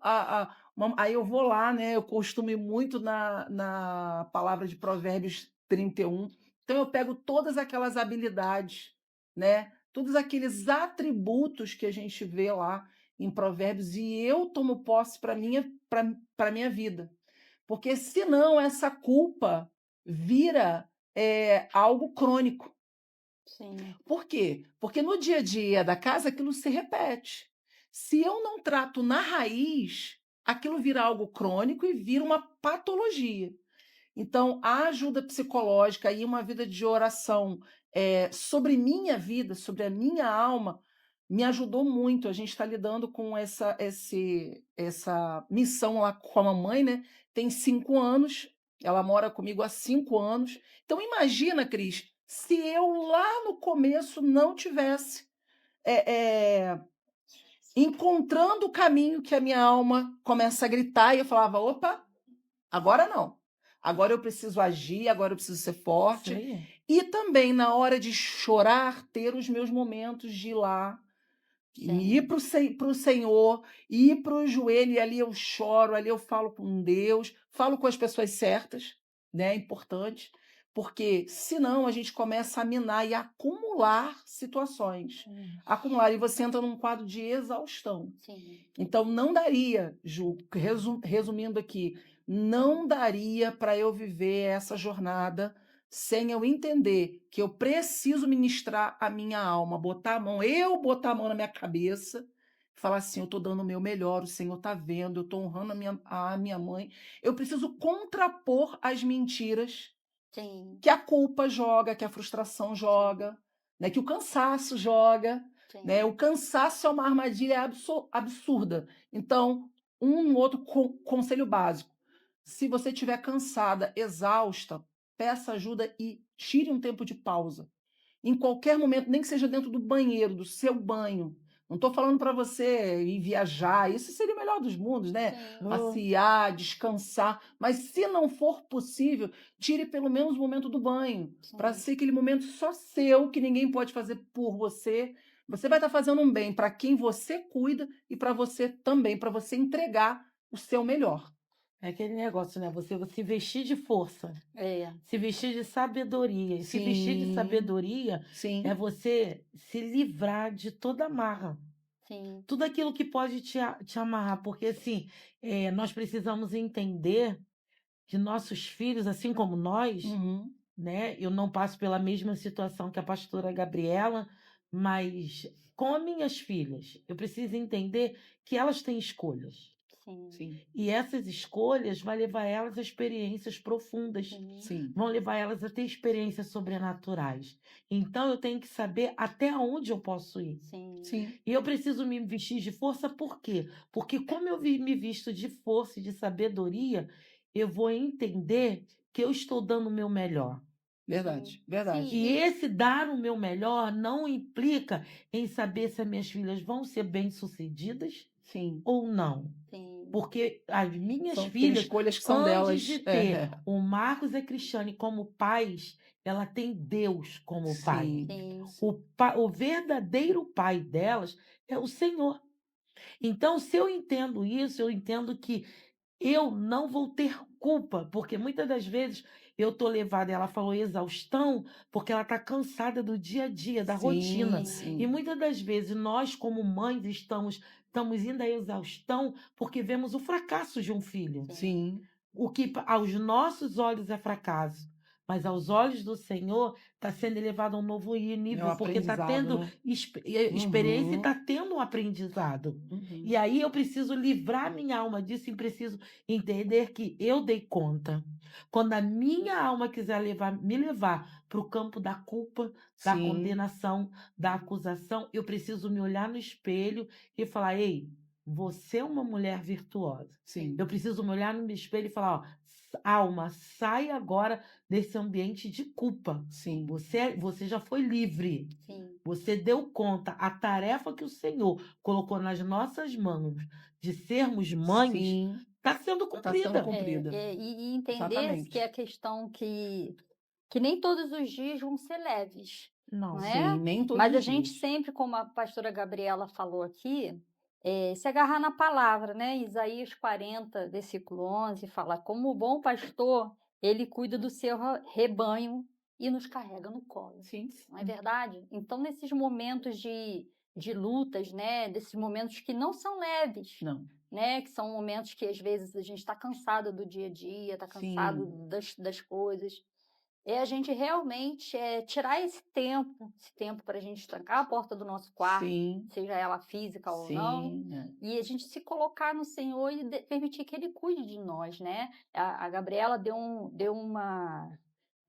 [SPEAKER 2] a uma". Aí eu vou lá, né, eu costumo ir muito na palavra de Provérbios 31. Então eu pego todas aquelas habilidades, né, todos aqueles atributos que a gente vê lá em Provérbios, e eu tomo posse para minha vida. Porque senão essa culpa vira algo crônico.
[SPEAKER 1] Sim,
[SPEAKER 2] Por quê? Porque no dia a dia da casa aquilo se repete. Se eu não trato na raiz, aquilo vira algo crônico e vira uma patologia. Então, a ajuda psicológica e uma vida de oração sobre minha vida, sobre a minha alma, me ajudou muito. A gente está lidando com essa missão lá com a mamãe, né? Tem 5 anos, ela mora comigo há 5 anos. Então, imagina, Cris, se eu lá no começo não tivesse é, é, encontrando o caminho que a minha alma começa a gritar e eu falava: opa, agora não. Agora eu preciso agir, agora eu preciso ser
[SPEAKER 3] Isso
[SPEAKER 2] forte.
[SPEAKER 3] aí.
[SPEAKER 2] E também, na hora de chorar, ter os meus momentos de ir lá, ir
[SPEAKER 1] sim,
[SPEAKER 2] para o Senhor, ir para o joelho, e ali eu choro, ali eu falo com Deus, falo com as pessoas certas, né? É importante, porque senão a gente começa a minar e acumular situações. Acumular, e você entra num quadro de exaustão.
[SPEAKER 1] sim,
[SPEAKER 2] Então, não daria, Ju, resumindo aqui, não daria para eu viver essa jornada sem eu entender que eu preciso ministrar a minha alma, botar a mão na minha cabeça, falar assim: eu estou dando o meu melhor, o Senhor está vendo, eu estou honrando a minha mãe. Eu preciso contrapor as mentiras
[SPEAKER 1] sim,
[SPEAKER 2] que a culpa joga, que a frustração joga, né, que o cansaço joga. Né? O
[SPEAKER 1] sim,
[SPEAKER 2] cansaço é uma armadilha absurda. Então, um outro conselho básico: se você estiver cansada, exausta, peça ajuda e tire um tempo de pausa. Em qualquer momento, nem que seja dentro do banheiro, do seu banho. Não estou falando para você ir viajar, isso seria o melhor dos mundos, né?
[SPEAKER 1] sim,
[SPEAKER 3] Oh,
[SPEAKER 2] Passear, descansar. Mas se não for possível, tire pelo menos o momento do banho, para
[SPEAKER 1] sim,
[SPEAKER 2] ser aquele momento só seu, que ninguém pode fazer por você. Você vai estar fazendo um bem para quem você cuida e para você também, para você entregar o seu melhor.
[SPEAKER 3] é aquele negócio, né? Você se vestir de força,
[SPEAKER 1] é,
[SPEAKER 3] se vestir de sabedoria. E se vestir de
[SPEAKER 2] Sim,
[SPEAKER 3] sabedoria é
[SPEAKER 2] sim,
[SPEAKER 3] você se livrar de toda amarra.
[SPEAKER 1] sim,
[SPEAKER 3] Tudo aquilo que pode te amarrar. Porque, assim, nós precisamos entender que nossos filhos, assim como nós,
[SPEAKER 2] uhum,
[SPEAKER 3] né? Eu não passo pela mesma situação que a pastora Gabriela, mas com as minhas filhas, eu preciso entender que elas têm escolhas.
[SPEAKER 1] sim,
[SPEAKER 2] sim,
[SPEAKER 3] E essas escolhas vão levar elas a experiências profundas,
[SPEAKER 1] sim,
[SPEAKER 2] sim,
[SPEAKER 3] vão levar elas a ter experiências sobrenaturais. Então eu tenho que saber até onde eu posso ir.
[SPEAKER 1] sim,
[SPEAKER 2] sim,
[SPEAKER 3] E eu preciso me vestir de força, por quê? Porque como eu me visto de força e de sabedoria, eu vou entender que eu estou dando o meu melhor.
[SPEAKER 1] sim,
[SPEAKER 2] verdade, verdade.
[SPEAKER 3] E
[SPEAKER 1] sim,
[SPEAKER 3] esse dar o meu melhor não implica em saber se as minhas filhas vão ser bem-sucedidas
[SPEAKER 2] Sim,
[SPEAKER 3] ou não.
[SPEAKER 2] sim.
[SPEAKER 3] Porque as minhas
[SPEAKER 2] Tem
[SPEAKER 3] filhas,
[SPEAKER 2] escolhas que são
[SPEAKER 3] antes de
[SPEAKER 2] delas.
[SPEAKER 3] ter o Marcos e a Cristiane como pais, ela tem Deus como pai.
[SPEAKER 2] Sim,
[SPEAKER 1] sim,
[SPEAKER 3] O verdadeiro pai delas é o Senhor. Então, se eu entendo isso, eu entendo que eu não vou ter culpa, porque muitas das vezes eu tô levada, ela falou exaustão, porque ela tá cansada do dia a dia, da
[SPEAKER 2] sim,
[SPEAKER 3] rotina.
[SPEAKER 1] sim,
[SPEAKER 3] E
[SPEAKER 2] sim,
[SPEAKER 3] muitas das vezes nós, como mães, estamos indo à exaustão porque vemos o fracasso de um filho.
[SPEAKER 1] sim,
[SPEAKER 2] sim.
[SPEAKER 3] O que aos nossos olhos é fracasso, mas aos olhos do Senhor está sendo elevado a um novo
[SPEAKER 2] É um
[SPEAKER 3] nível, porque está
[SPEAKER 2] aprendizado,
[SPEAKER 3] tendo
[SPEAKER 2] né?
[SPEAKER 3] experiência e
[SPEAKER 2] Uhum,
[SPEAKER 3] está tendo um aprendizado. E
[SPEAKER 2] uhum.
[SPEAKER 3] aí eu preciso livrar minha alma disso e preciso entender que eu dei conta. Quando a minha alma quiser me levar para o campo da culpa, da
[SPEAKER 2] Sim,
[SPEAKER 3] condenação, da acusação, eu preciso me olhar no espelho e falar: ei, você é uma mulher virtuosa.
[SPEAKER 2] sim,
[SPEAKER 3] Eu preciso me olhar no espelho e falar: ó, alma, sai agora desse ambiente de culpa.
[SPEAKER 2] sim,
[SPEAKER 3] Você já foi livre.
[SPEAKER 1] sim.
[SPEAKER 3] Você deu conta. A tarefa que o Senhor colocou nas nossas mãos de sermos mães
[SPEAKER 2] sim.
[SPEAKER 3] está sendo
[SPEAKER 2] Está sendo
[SPEAKER 3] cumprida.
[SPEAKER 2] cumprida.
[SPEAKER 1] E entender que é a
[SPEAKER 2] Exatamente.
[SPEAKER 1] questão que nem todos os dias vão ser leves, não
[SPEAKER 3] Não.
[SPEAKER 1] é?
[SPEAKER 2] Sim, nem todos
[SPEAKER 1] Mas a
[SPEAKER 2] os
[SPEAKER 1] gente
[SPEAKER 2] dias.
[SPEAKER 1] sempre, como a pastora Gabriela falou aqui, se agarrar na palavra, né? Isaías 40, versículo 11, fala: como o bom pastor, ele cuida do seu rebanho e nos carrega no colo.
[SPEAKER 2] Sim.
[SPEAKER 1] Não é verdade? Então, nesses momentos de lutas, né, desses momentos que não são leves,
[SPEAKER 2] Não.
[SPEAKER 1] né, que são momentos que às vezes a gente está cansado do dia a dia, está cansado
[SPEAKER 2] Sim.
[SPEAKER 1] das coisas, é a gente realmente tirar esse tempo para a gente trancar a porta do nosso quarto,
[SPEAKER 2] Sim.
[SPEAKER 1] seja ela física ou não,
[SPEAKER 2] Sim.
[SPEAKER 1] e a gente se colocar no Senhor e permitir que Ele cuide de nós, né? A Gabriela deu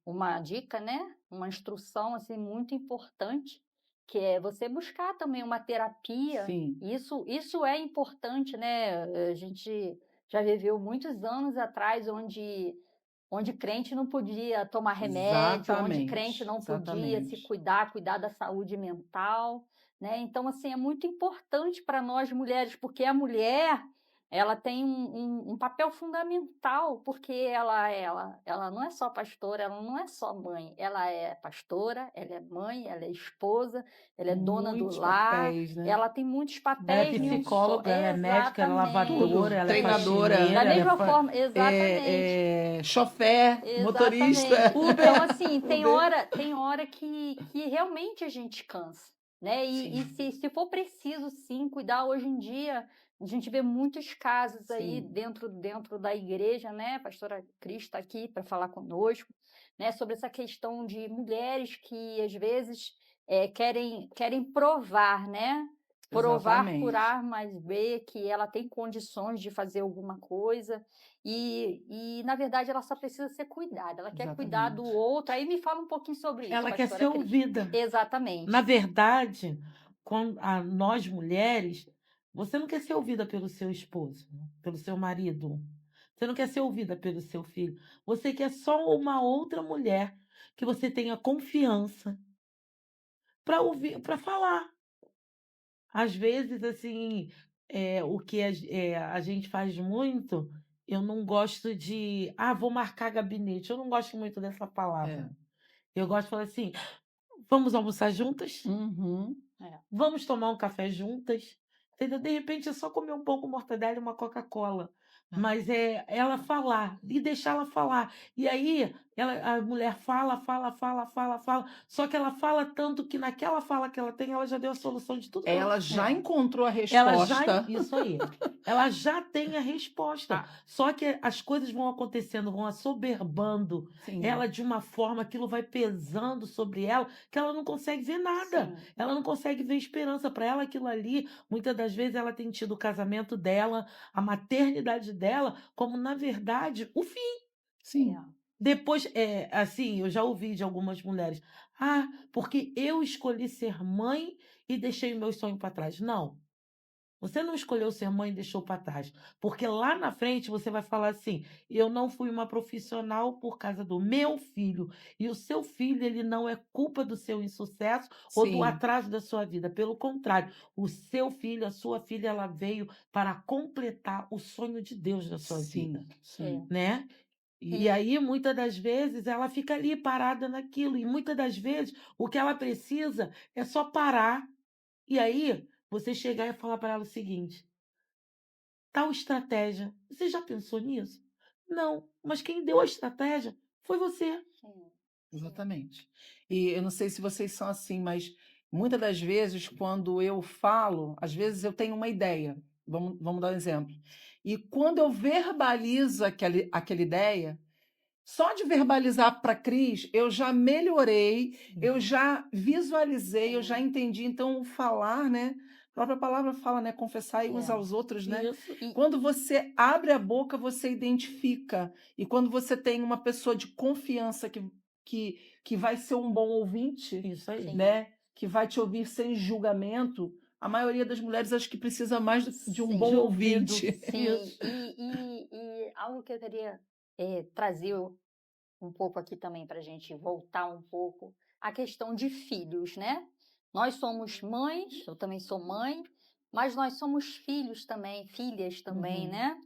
[SPEAKER 1] uma dica, né? Uma instrução assim muito importante, que é você buscar também uma terapia.
[SPEAKER 2] Sim.
[SPEAKER 1] Isso é importante, né? A gente já viveu muitos anos atrás onde crente não podia tomar remédio, onde crente
[SPEAKER 2] Exatamente.
[SPEAKER 1] não podia se
[SPEAKER 2] Exatamente.
[SPEAKER 1] cuidar da saúde mental, né? Então, assim, é muito importante para nós mulheres, porque a mulher, ela tem um papel fundamental, porque ela não é só pastora, ela não é só mãe, ela é pastora, ela é mãe, ela é esposa, ela é dona do
[SPEAKER 2] Muitos
[SPEAKER 1] lar,
[SPEAKER 2] papéis, né?
[SPEAKER 1] ela tem muitos
[SPEAKER 3] Ela é
[SPEAKER 1] papéis em um só.
[SPEAKER 3] psicóloga, ela é médica, ela é lavadora,
[SPEAKER 1] Exatamente.
[SPEAKER 3] ela é
[SPEAKER 2] Treinadora.
[SPEAKER 3] faxineira,
[SPEAKER 1] Da
[SPEAKER 3] ela é
[SPEAKER 1] mesma forma, exatamente.
[SPEAKER 2] Chofer, motorista.
[SPEAKER 1] Exatamente.
[SPEAKER 3] Uber.
[SPEAKER 1] Então, assim, tem
[SPEAKER 2] Uber.
[SPEAKER 1] hora que realmente a gente cansa, né? E
[SPEAKER 2] Sim.
[SPEAKER 1] se for preciso, sim, cuidar hoje em dia, a gente vê muitos casos aí
[SPEAKER 2] Sim.
[SPEAKER 1] dentro da igreja, né? A pastora Cris está aqui para falar conosco, né? Sobre essa questão de mulheres que, às vezes, querem provar, né? Provar por
[SPEAKER 2] Exatamente.
[SPEAKER 1] A mais B que ela tem condições de fazer alguma coisa. Na verdade, ela só precisa ser cuidada. Ela quer cuidar do
[SPEAKER 2] Exatamente.
[SPEAKER 1] outro. Aí me fala um pouquinho sobre isso,
[SPEAKER 3] Ela quer
[SPEAKER 1] pastora
[SPEAKER 3] ser
[SPEAKER 1] Cris.
[SPEAKER 3] ouvida.
[SPEAKER 1] Exatamente.
[SPEAKER 3] Na verdade, nós mulheres, você não quer ser ouvida pelo seu esposo, pelo seu marido. Você não quer ser ouvida pelo seu filho. Você quer só uma outra mulher que você tenha confiança para ouvir, para falar. Às vezes, assim, o que a gente faz muito, eu não gosto de, vou marcar gabinete. Eu não gosto muito dessa palavra. Eu gosto de falar assim, vamos almoçar juntas?
[SPEAKER 2] Uhum.
[SPEAKER 3] Vamos tomar um café juntas? Entendeu? De repente é só comer um pão com mortadela e uma Coca-Cola. Mas é ela falar e deixar ela falar. E aí a mulher fala, fala, fala, fala, fala. Só que ela fala tanto que naquela fala que ela tem, ela já deu a solução de tudo que ela
[SPEAKER 2] Ela já encontrou a
[SPEAKER 3] ela já,
[SPEAKER 2] resposta.
[SPEAKER 3] isso aí. Ela já tem a resposta.
[SPEAKER 2] Ah.
[SPEAKER 3] Só que as coisas vão acontecendo, vão assoberbando
[SPEAKER 2] Sim.
[SPEAKER 3] ela de uma forma, aquilo vai pesando sobre ela, que ela não consegue ver nada.
[SPEAKER 1] Sim.
[SPEAKER 3] Ela não consegue ver esperança. Para ela, aquilo ali, muitas das vezes, ela tem tido o casamento dela, a maternidade dela, como, na verdade, o fim.
[SPEAKER 2] Sim.
[SPEAKER 3] Depois, assim, eu já ouvi de algumas mulheres, porque eu escolhi ser mãe e deixei o meu sonho para trás. Não. Você não escolheu ser mãe e deixou para trás. Porque lá na frente você vai falar assim: eu não fui uma profissional por causa do meu filho. E o seu filho, ele não é culpa do seu insucesso ou do
[SPEAKER 2] Sim.
[SPEAKER 3] atraso da sua vida. Pelo contrário, o seu filho, a sua filha, ela veio para completar o sonho de Deus na sua vida.
[SPEAKER 2] Sim.
[SPEAKER 3] Né? E aí, muitas das vezes, ela fica ali parada naquilo. E muitas das vezes, o que ela precisa é só parar. E aí, você chegar e falar para ela o seguinte: tal estratégia, você já pensou nisso? Não, mas quem deu a estratégia foi você.
[SPEAKER 2] Exatamente. E eu não sei se vocês são assim, mas muitas das vezes, quando eu falo, às vezes eu tenho uma ideia. Vamos dar um exemplo. E quando eu verbalizo aquela ideia, só de verbalizar para a Cris, eu já melhorei, eu já visualizei, eu já entendi. Então, o falar, né? A própria palavra fala, né? Confessar uns aos outros, né?
[SPEAKER 3] Isso.
[SPEAKER 2] Quando você abre a boca, você identifica. E quando você tem uma pessoa de confiança que vai ser um bom ouvinte,
[SPEAKER 3] Isso aí.
[SPEAKER 2] né? Que vai te ouvir sem julgamento, a maioria das mulheres acho que precisa mais de um bom
[SPEAKER 3] De ouvido.
[SPEAKER 2] ouvinte.
[SPEAKER 1] Sim,
[SPEAKER 3] Isso.
[SPEAKER 1] e algo que eu queria trazer um pouco aqui também para a gente voltar um pouco, a questão de filhos, né? Nós somos mães, eu também sou mãe, mas nós somos filhos também, filhas também, né?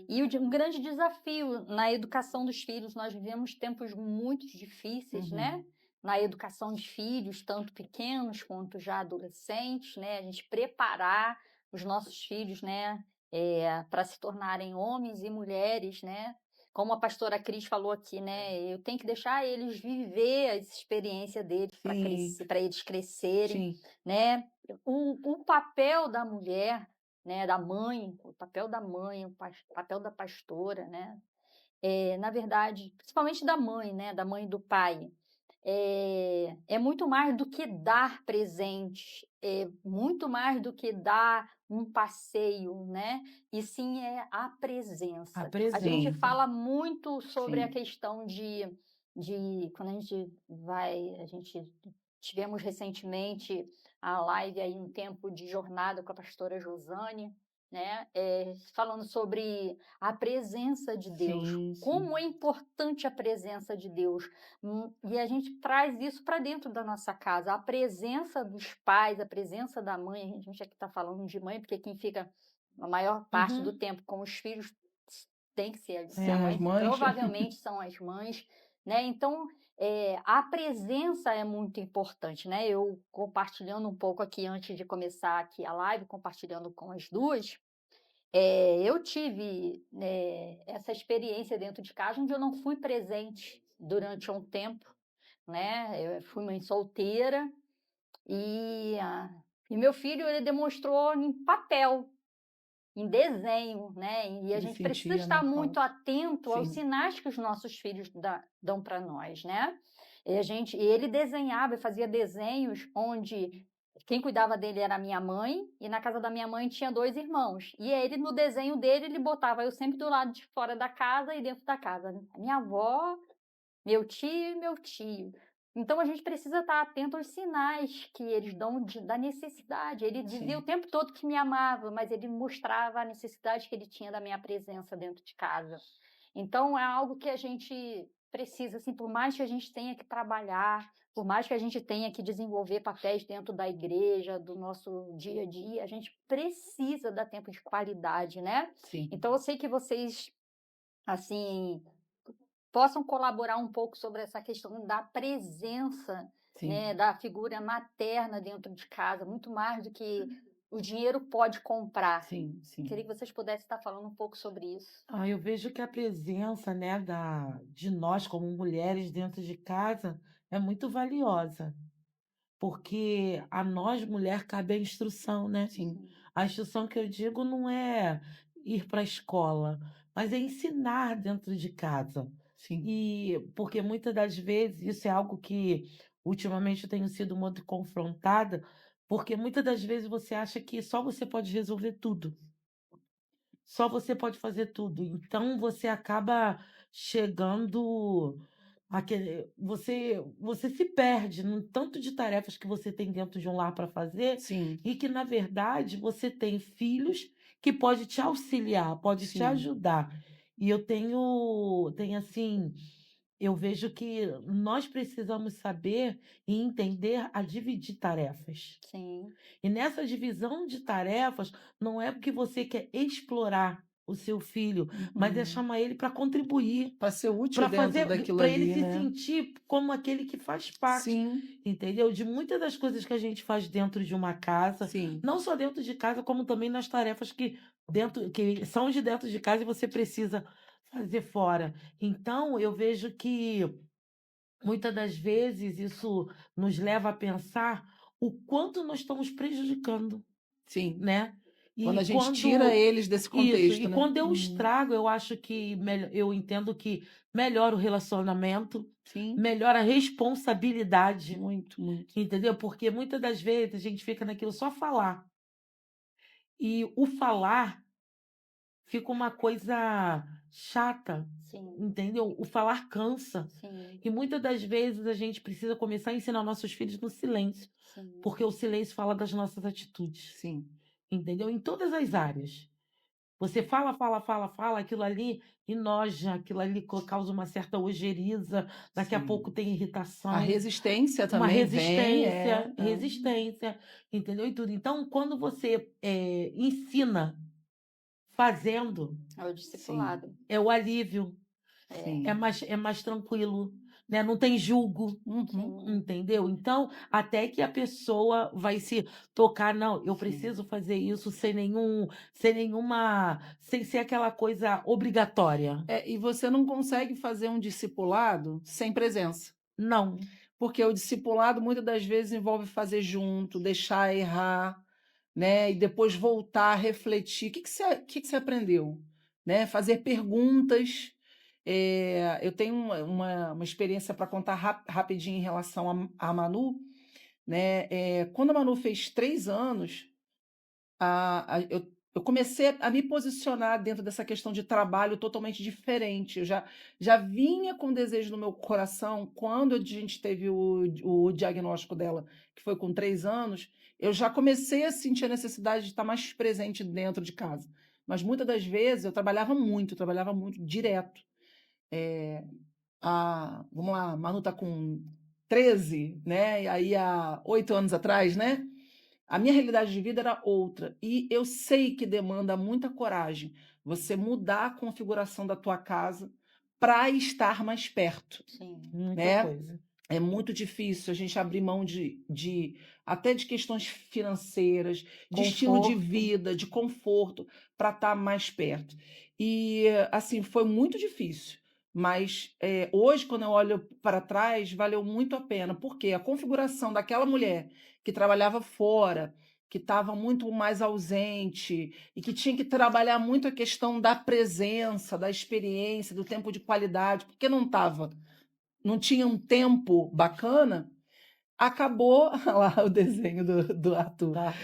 [SPEAKER 1] E um grande desafio na educação dos filhos, nós vivemos tempos muito difíceis, né? Na educação de filhos, tanto pequenos quanto já adolescentes, né? A gente preparar os nossos filhos, né? Para se tornarem homens e mulheres, né? como a pastora Cris falou aqui, né? Eu tenho que deixar eles viver as experiências deles para
[SPEAKER 2] Sim,
[SPEAKER 1] para eles crescerem,
[SPEAKER 2] sim,
[SPEAKER 1] né? O papel da mulher, né? Da mãe, o papel da mãe, papel da pastora, né? Na verdade, principalmente da mãe, né? Da mãe e do pai. É muito mais do que dar presentes, é muito mais do que dar um passeio, né? E sim é a
[SPEAKER 3] A
[SPEAKER 1] presença. A gente
[SPEAKER 2] sim,
[SPEAKER 3] presença.
[SPEAKER 1] fala muito sobre a
[SPEAKER 2] sim.
[SPEAKER 1] questão de quando a gente tivemos recentemente a live aí, um tempo de jornada com a pastora Josane, né? Falando sobre a presença de Deus.
[SPEAKER 2] Sim, sim.
[SPEAKER 1] Como é importante a presença de Deus. E a gente traz isso para dentro da nossa casa. A presença dos pais, a presença da mãe. A gente aqui está falando de mãe, porque quem fica a maior parte do
[SPEAKER 3] Uhum.
[SPEAKER 1] tempo com os filhos tem que ser a
[SPEAKER 2] São as
[SPEAKER 1] mãe,
[SPEAKER 2] mães?
[SPEAKER 1] provavelmente são as mães, né? Então, a presença é muito importante, né? Eu compartilhando um pouco aqui antes de começar aqui a live, compartilhando com as duas, eu tive, essa experiência dentro de casa onde eu não fui presente durante um tempo, né? Eu fui mãe solteira e meu filho ele demonstrou em papel, em desenho, né? E a
[SPEAKER 2] Ele
[SPEAKER 1] gente precisa
[SPEAKER 2] sentia,
[SPEAKER 1] estar
[SPEAKER 2] né?
[SPEAKER 1] muito atento aos
[SPEAKER 2] Sim,
[SPEAKER 1] sinais que os nossos filhos dão para nós, né? E ele desenhava, fazia desenhos onde quem cuidava dele era a minha mãe, e na casa da minha mãe tinha 2 irmãos. E ele, no desenho dele, ele botava eu sempre do lado de fora da casa e dentro da casa. A minha avó, meu tio e meu tio. Então a gente precisa estar atento aos sinais que eles dão da necessidade. Ele dizia o
[SPEAKER 2] sim,
[SPEAKER 1] tempo todo que me amava, mas ele mostrava a necessidade que ele tinha da minha presença dentro de casa. Então é algo que a gente precisa, assim, por mais que a gente tenha que trabalhar, por mais que a gente tenha que desenvolver papéis dentro da igreja, do nosso dia a dia, a gente precisa dar tempo de qualidade, né?
[SPEAKER 2] sim,
[SPEAKER 1] Então eu sei que vocês, assim, possam colaborar um pouco sobre essa questão da presença,
[SPEAKER 2] sim,
[SPEAKER 1] né, da figura materna dentro de casa, muito mais do que o dinheiro pode comprar.
[SPEAKER 2] sim, sim.
[SPEAKER 1] Queria que vocês pudessem estar falando um pouco sobre isso.
[SPEAKER 3] Eu vejo que a presença, né, de nós como mulheres dentro de casa é muito valiosa, porque a nós, mulher, cabe a instrução, né?
[SPEAKER 2] Sim,
[SPEAKER 1] Sim,
[SPEAKER 3] A instrução que eu digo não é ir para a escola, mas é ensinar dentro de casa.
[SPEAKER 2] sim,
[SPEAKER 3] E porque muitas das vezes isso é algo que ultimamente eu tenho sido muito confrontada, porque muitas das vezes você acha que só você pode resolver tudo. Só você pode fazer tudo. Então você acaba chegando você se perde no tanto de tarefas que você tem dentro de um lar para fazer,
[SPEAKER 2] sim,
[SPEAKER 3] e que na verdade você tem filhos que pode te auxiliar, pode te
[SPEAKER 2] sim,
[SPEAKER 3] ajudar. E eu tenho assim, eu vejo que nós precisamos saber e entender a dividir tarefas.
[SPEAKER 1] sim,
[SPEAKER 3] E nessa divisão de tarefas, não é porque você quer explorar o seu filho, mas é
[SPEAKER 2] uhum.
[SPEAKER 3] chamar ele para contribuir,
[SPEAKER 2] Para ser útil
[SPEAKER 3] para
[SPEAKER 2] dentro
[SPEAKER 3] fazer,
[SPEAKER 2] daquilo
[SPEAKER 3] para ele
[SPEAKER 2] ali,
[SPEAKER 3] se
[SPEAKER 2] né?
[SPEAKER 3] sentir como aquele que faz parte,
[SPEAKER 2] Sim,
[SPEAKER 3] entendeu? De muitas das coisas que a gente faz dentro de uma casa,
[SPEAKER 2] sim,
[SPEAKER 3] não só dentro de casa, como também nas tarefas que são de dentro de casa e você precisa fazer fora. Então, eu vejo que muitas das vezes isso nos leva a pensar o quanto nós estamos prejudicando,
[SPEAKER 2] sim.
[SPEAKER 3] né?
[SPEAKER 2] Quando
[SPEAKER 3] E
[SPEAKER 2] a gente tira
[SPEAKER 3] quando
[SPEAKER 2] eles desse
[SPEAKER 3] isso,
[SPEAKER 2] contexto,
[SPEAKER 3] e
[SPEAKER 2] né?
[SPEAKER 3] quando eu
[SPEAKER 2] Uhum.
[SPEAKER 3] estrago, eu acho que eu entendo que melhora o relacionamento,
[SPEAKER 2] Sim,
[SPEAKER 3] melhora a responsabilidade,
[SPEAKER 2] muito, muito.
[SPEAKER 3] entendeu? Porque muitas das vezes a gente fica naquilo só falar. E o falar fica uma coisa chata,
[SPEAKER 1] sim,
[SPEAKER 3] entendeu? O falar cansa.
[SPEAKER 1] sim,
[SPEAKER 3] E muitas das vezes a gente precisa começar a ensinar nossos filhos no silêncio,
[SPEAKER 1] sim,
[SPEAKER 3] porque o silêncio fala das nossas atitudes,
[SPEAKER 2] Sim,
[SPEAKER 3] entendeu? Em todas as áreas. Você fala, fala, fala, fala, aquilo ali enoja, aquilo ali causa uma certa ojeriza, daqui a pouco
[SPEAKER 2] sim.
[SPEAKER 3] tem
[SPEAKER 2] A
[SPEAKER 3] irritação,
[SPEAKER 2] resistência
[SPEAKER 3] uma
[SPEAKER 2] também vem,
[SPEAKER 3] resistência, resistência, entendeu? E tudo. Então, quando você ensina fazendo,
[SPEAKER 1] é o
[SPEAKER 2] sim,
[SPEAKER 1] discipulado.
[SPEAKER 3] é o alívio,
[SPEAKER 1] É,
[SPEAKER 2] sim,
[SPEAKER 3] é mais tranquilo. né? Não tem julgo.
[SPEAKER 2] Uhum.
[SPEAKER 1] Sim.
[SPEAKER 3] Entendeu? Então, até que a pessoa vai se tocar, não, eu
[SPEAKER 2] Sim.
[SPEAKER 3] preciso fazer isso sem ser aquela coisa obrigatória.
[SPEAKER 2] E você não consegue fazer um discipulado sem presença.
[SPEAKER 3] Não.
[SPEAKER 2] Porque o discipulado muitas das vezes envolve fazer junto, deixar errar, né? E depois voltar, refletir. O que você aprendeu? Né? Fazer perguntas. Eu tenho uma experiência para contar rapidinho em relação a Manu. Né? Quando a Manu fez 3 anos, eu comecei a me posicionar dentro dessa questão de trabalho totalmente diferente. Eu já vinha com desejo no meu coração, quando a gente teve o diagnóstico dela, que foi com 3 anos, eu já comecei a sentir a necessidade de estar mais presente dentro de casa. Mas muitas das vezes eu trabalhava muito, direto. Vamos lá, a Manu está com 13, né? E aí há 8 anos atrás, né? A minha realidade de vida era outra. E eu sei que demanda muita coragem você mudar a configuração da tua casa para estar mais perto,
[SPEAKER 1] Sim.
[SPEAKER 3] Muita
[SPEAKER 2] né?
[SPEAKER 3] coisa.
[SPEAKER 2] É muito difícil a gente abrir mão até de questões financeiras, de estilo de
[SPEAKER 3] Conforto.
[SPEAKER 2] vida, de conforto, para estar mais perto. E, assim, foi muito difícil. Mas hoje, quando eu olho para trás, valeu muito a pena. Porque a configuração daquela mulher que trabalhava fora, que estava muito mais ausente e que tinha que trabalhar muito a questão da presença, da experiência, do tempo de qualidade, porque não tinha um tempo bacana, acabou. Lá o desenho do Arthur.
[SPEAKER 3] Tá?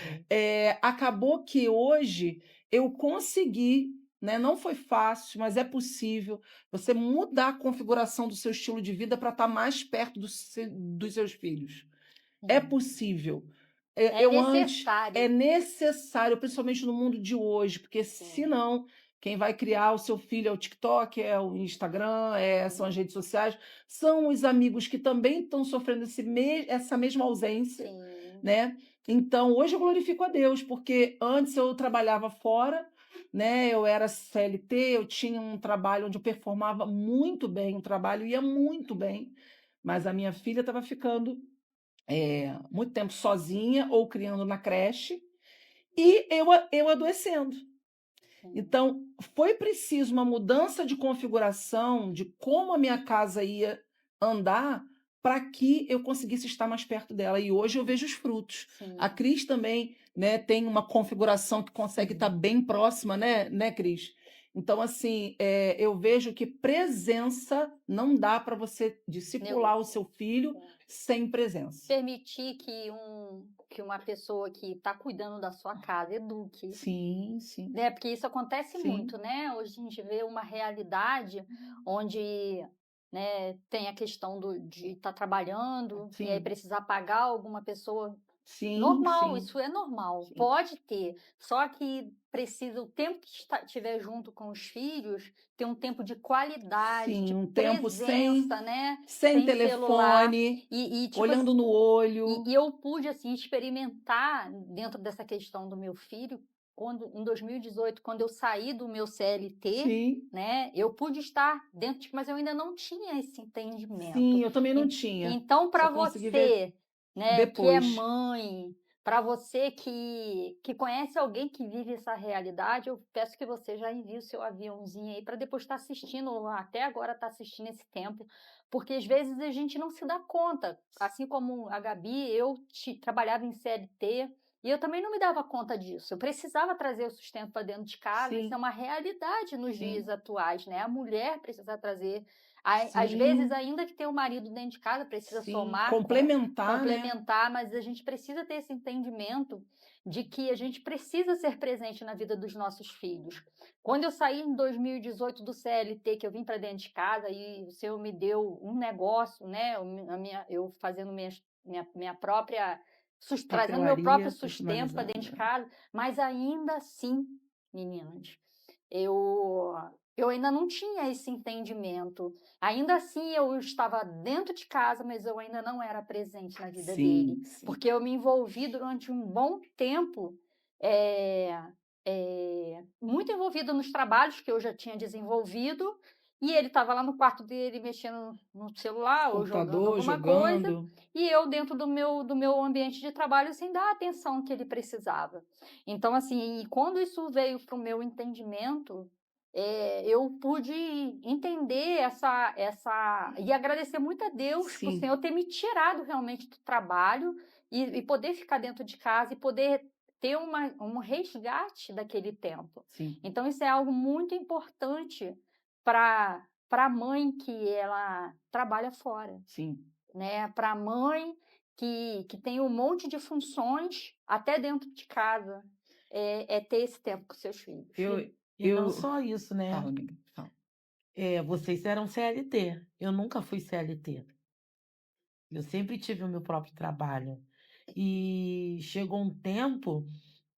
[SPEAKER 2] Acabou que hoje eu consegui, né? Não foi fácil, mas é possível você mudar a configuração do seu estilo de vida para estar mais perto dos seus filhos. É possível.
[SPEAKER 1] É
[SPEAKER 2] Eu antes
[SPEAKER 1] necessário.
[SPEAKER 2] é necessário, principalmente no mundo de hoje, porque
[SPEAKER 1] Sim.
[SPEAKER 2] senão quem vai criar o seu filho é o TikTok, é o Instagram, são as redes sociais, são os amigos que também estão sofrendo essa mesma ausência,
[SPEAKER 1] Sim.
[SPEAKER 2] né? Então, hoje eu glorifico a Deus, porque antes eu trabalhava fora, né? Eu era CLT, eu tinha um trabalho onde eu performava muito bem, o trabalho ia muito bem, mas a minha filha estava ficando muito tempo sozinha ou criando na creche, e eu adoecendo. Então, foi preciso uma mudança de configuração de como a minha casa ia andar para que eu conseguisse estar mais perto dela. E hoje eu vejo os frutos.
[SPEAKER 1] Sim.
[SPEAKER 2] A Cris também, né, tem uma configuração que consegue estar bem próxima, né, Cris? Então, assim, eu vejo que presença não dá para você discipular o seu filho sem presença.
[SPEAKER 1] Permitir que uma pessoa que está cuidando da sua casa eduque.
[SPEAKER 2] Sim, sim.
[SPEAKER 1] Né? Porque isso acontece
[SPEAKER 2] Sim.
[SPEAKER 1] muito, né? Hoje a gente vê uma realidade onde, né, tem a questão de estar trabalhando e aí
[SPEAKER 2] Sim.
[SPEAKER 1] precisar pagar alguma pessoa.
[SPEAKER 2] Sim,
[SPEAKER 1] Normal,
[SPEAKER 2] sim.
[SPEAKER 1] isso é normal.
[SPEAKER 2] Sim.
[SPEAKER 1] Pode ter, só que precisa, o tempo que estiver junto com os filhos, ter um tempo de qualidade,
[SPEAKER 2] Sim,
[SPEAKER 1] de
[SPEAKER 2] um tempo
[SPEAKER 1] presença, né?
[SPEAKER 2] sem
[SPEAKER 1] celular.
[SPEAKER 2] telefone,
[SPEAKER 1] E tipo
[SPEAKER 2] olhando
[SPEAKER 1] assim,
[SPEAKER 2] no olho.
[SPEAKER 1] e eu pude assim experimentar dentro dessa questão do meu filho em 2018, quando eu saí do meu CLT,
[SPEAKER 2] Sim,
[SPEAKER 1] né? Eu pude estar dentro, mas eu ainda não tinha esse entendimento.
[SPEAKER 2] sim, eu também não tinha.
[SPEAKER 1] Então, para
[SPEAKER 2] Só consegui ver
[SPEAKER 1] você, né, que é
[SPEAKER 2] depois.
[SPEAKER 1] mãe, para você que conhece alguém que vive essa realidade, eu peço que você já envie o seu aviãozinho aí para depois estar assistindo, ou até agora estar assistindo esse tempo, porque às vezes a gente não se dá conta. Assim como a Gabi, eu trabalhava em CLT e eu também não me dava conta disso. Eu precisava trazer o sustento para dentro de casa.
[SPEAKER 2] Sim.
[SPEAKER 1] Isso é uma realidade nos
[SPEAKER 2] Sim.
[SPEAKER 1] dias atuais, né? A mulher precisa trazer. Às
[SPEAKER 2] Sim.
[SPEAKER 1] vezes, ainda que tenha o marido dentro de casa, precisa
[SPEAKER 2] Sim,
[SPEAKER 1] somar,
[SPEAKER 2] complementar, né?
[SPEAKER 1] complementar, mas a gente precisa ter esse entendimento de que a gente precisa ser presente na vida dos nossos filhos. Quando eu saí em 2018 do CLT, que eu vim para dentro de casa e o Senhor me deu um negócio, né? Eu fazendo minha própria, trazendo meu próprio sustento para dentro de casa, mas ainda assim, meninas, eu ainda não tinha esse entendimento. Ainda assim, eu estava dentro de casa, mas eu ainda não era presente na vida dele.
[SPEAKER 2] Sim.
[SPEAKER 1] Porque eu me envolvi durante um bom tempo, muito envolvida nos trabalhos que eu já tinha desenvolvido, E ele estava lá no quarto dele mexendo no celular ou jogando
[SPEAKER 2] Computador,
[SPEAKER 1] alguma coisa,
[SPEAKER 2] jogando.
[SPEAKER 1] e eu dentro do meu ambiente de trabalho sem dar a atenção que ele precisava. Então, assim, e quando isso veio para o meu entendimento, eu pude entender e agradecer muito a Deus por o
[SPEAKER 2] Sim,
[SPEAKER 1] Senhor ter me tirado realmente do trabalho e poder ficar dentro de casa e poder ter um resgate daquele tempo.
[SPEAKER 2] sim,
[SPEAKER 1] Então, isso é algo muito importante para a mãe que ela trabalha fora,
[SPEAKER 2] sim.
[SPEAKER 1] né? Para a mãe que tem um monte de funções até dentro de casa, ter esse tempo com seus filhos.
[SPEAKER 2] Eu,
[SPEAKER 3] E não
[SPEAKER 2] eu...
[SPEAKER 3] só isso, né?
[SPEAKER 2] Fala, amiga, fala.
[SPEAKER 3] Vocês eram CLT. Eu nunca fui CLT. Eu sempre tive o meu próprio trabalho. E chegou um tempo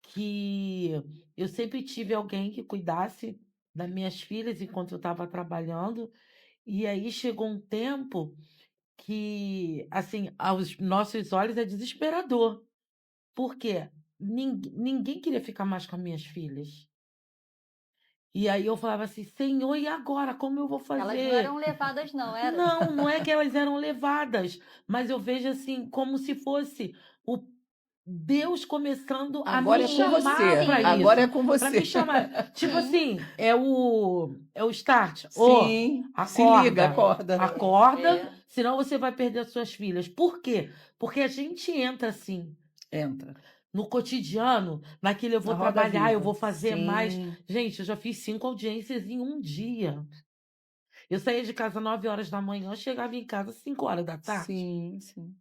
[SPEAKER 3] que eu sempre tive alguém que cuidasse das minhas filhas enquanto eu estava trabalhando. E aí chegou um tempo que, assim, aos nossos olhos é desesperador. Por quê? Ninguém queria ficar mais com as minhas filhas. E aí eu falava assim, Senhor, e agora? Como eu vou
[SPEAKER 1] Elas não
[SPEAKER 3] fazer?
[SPEAKER 1] eram levadas, não, era?
[SPEAKER 3] Não é que elas eram levadas, mas eu vejo assim, como se fosse o Deus começando a me
[SPEAKER 2] Agora é com
[SPEAKER 3] chamar
[SPEAKER 2] você.
[SPEAKER 3] para
[SPEAKER 2] Agora é
[SPEAKER 3] isso.
[SPEAKER 2] com
[SPEAKER 3] Para me
[SPEAKER 2] você.
[SPEAKER 3] chamar. Tipo
[SPEAKER 1] Sim.
[SPEAKER 3] assim, é o start.
[SPEAKER 2] Sim, se liga,
[SPEAKER 3] Acorda.
[SPEAKER 2] acorda.
[SPEAKER 3] Acorda, senão você vai perder as suas filhas. Por quê? Porque a gente entra assim,
[SPEAKER 2] Entra.
[SPEAKER 3] no cotidiano, naquele eu
[SPEAKER 2] Na
[SPEAKER 3] vou
[SPEAKER 2] roda
[SPEAKER 3] trabalhar, eu
[SPEAKER 2] viva.
[SPEAKER 3] vou fazer mais.
[SPEAKER 2] Sim,
[SPEAKER 3] Gente, eu já fiz 5 audiências em um dia. Eu saía de casa 9 horas da manhã, chegava em casa 5 horas da tarde.
[SPEAKER 2] sim, sim.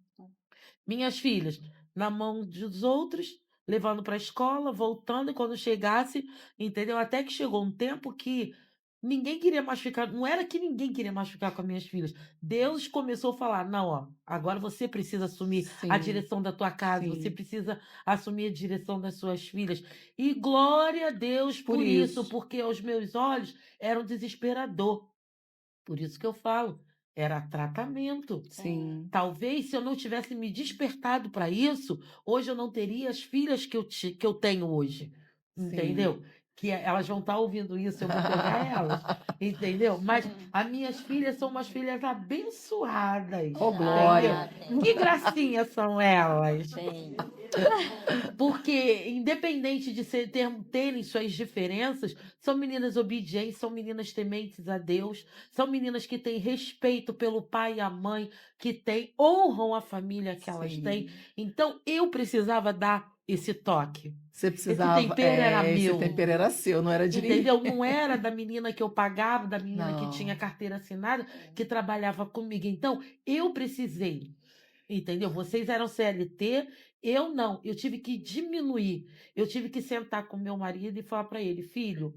[SPEAKER 3] Minhas filhas na mão dos outros, levando para a escola, voltando, e quando chegasse, entendeu? Até que chegou um tempo que ninguém queria mais ficar, não era que ninguém queria mais ficar com as minhas filhas. Deus começou a falar: não, ó, agora você precisa assumir a
[SPEAKER 2] Sim,
[SPEAKER 3] direção da tua casa, você
[SPEAKER 2] sim.
[SPEAKER 3] precisa assumir a direção das suas filhas. E glória a Deus
[SPEAKER 2] Por
[SPEAKER 3] por isso,
[SPEAKER 2] isso.
[SPEAKER 3] porque aos meus olhos era um desesperador. Por isso que eu falo, era tratamento.
[SPEAKER 2] Sim,
[SPEAKER 3] Talvez se eu não tivesse me despertado para isso, hoje eu não teria as filhas que eu tenho hoje.
[SPEAKER 2] sim.
[SPEAKER 3] Entendeu? Que elas vão estar ouvindo isso, eu vou pegar elas. Entendeu? Mas as minhas filhas são umas filhas abençoadas.
[SPEAKER 2] Oh, glória.
[SPEAKER 3] Entendeu? Que gracinha são elas.
[SPEAKER 1] Sim.
[SPEAKER 3] Porque, independente de terem suas diferenças, são meninas obedientes, são meninas tementes a Deus, são meninas que têm respeito pelo pai e a mãe, que honram a família que elas têm.
[SPEAKER 2] Sim.
[SPEAKER 3] Então, eu precisava dar esse toque.
[SPEAKER 2] Você
[SPEAKER 3] Esse
[SPEAKER 2] precisava.
[SPEAKER 3] tempero era
[SPEAKER 2] Esse
[SPEAKER 3] meu.
[SPEAKER 2] tempero era seu, não era de ninguém.
[SPEAKER 3] Entendeu? Não era da menina que eu pagava, da menina que
[SPEAKER 2] Não.
[SPEAKER 3] tinha carteira assinada, que trabalhava comigo. Então, eu precisei. Entendeu? Vocês eram CLT, eu não. Eu tive que diminuir. Eu tive que sentar com meu marido e falar para ele: filho,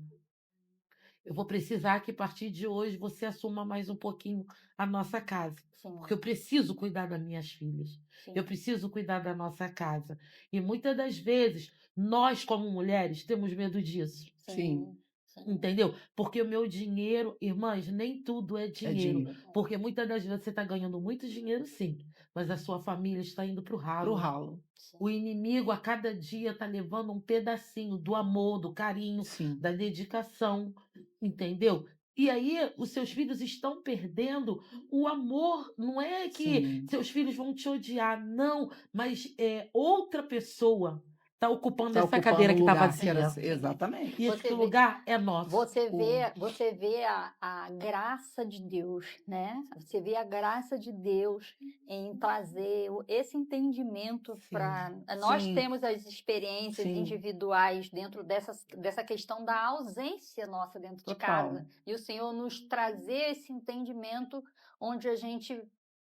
[SPEAKER 3] eu vou precisar que a partir de hoje você assuma mais um pouquinho a nossa casa.
[SPEAKER 1] Sim.
[SPEAKER 3] Porque eu preciso cuidar das minhas filhas.
[SPEAKER 1] Sim.
[SPEAKER 3] Eu preciso cuidar da nossa casa. E muitas das vezes, nós, como mulheres, temos medo disso.
[SPEAKER 2] Sim.
[SPEAKER 3] Entendeu? Porque o meu dinheiro, irmãs, nem tudo é
[SPEAKER 2] É
[SPEAKER 3] dinheiro.
[SPEAKER 2] dinheiro.
[SPEAKER 3] Porque muitas das vezes você está ganhando muito dinheiro, sim. Mas a sua família está indo para o
[SPEAKER 2] Pro
[SPEAKER 3] ralo.
[SPEAKER 2] ralo.
[SPEAKER 3] O inimigo a cada dia está levando um pedacinho do amor, do carinho,
[SPEAKER 2] Sim.
[SPEAKER 3] da dedicação. Entendeu? E aí os seus filhos estão perdendo o amor. Não é que
[SPEAKER 2] Sim.
[SPEAKER 3] seus filhos vão te odiar, não. Mas outra pessoa está ocupando
[SPEAKER 2] Tá
[SPEAKER 3] essa
[SPEAKER 2] ocupando
[SPEAKER 3] cadeira
[SPEAKER 2] o
[SPEAKER 3] que está
[SPEAKER 2] lugar que era.
[SPEAKER 3] vazia.
[SPEAKER 2] Exatamente.
[SPEAKER 3] E esse
[SPEAKER 1] Você vê-
[SPEAKER 3] lugar é nosso.
[SPEAKER 1] Você vê a graça de Deus, né? Você vê a graça de Deus em trazer esse entendimento
[SPEAKER 3] Sim.
[SPEAKER 1] para. Nós
[SPEAKER 2] Sim.
[SPEAKER 1] temos as experiências
[SPEAKER 2] Sim.
[SPEAKER 1] individuais dentro dessa questão da ausência nossa dentro de
[SPEAKER 2] Total.
[SPEAKER 1] casa. E o Senhor nos trazer esse entendimento onde a gente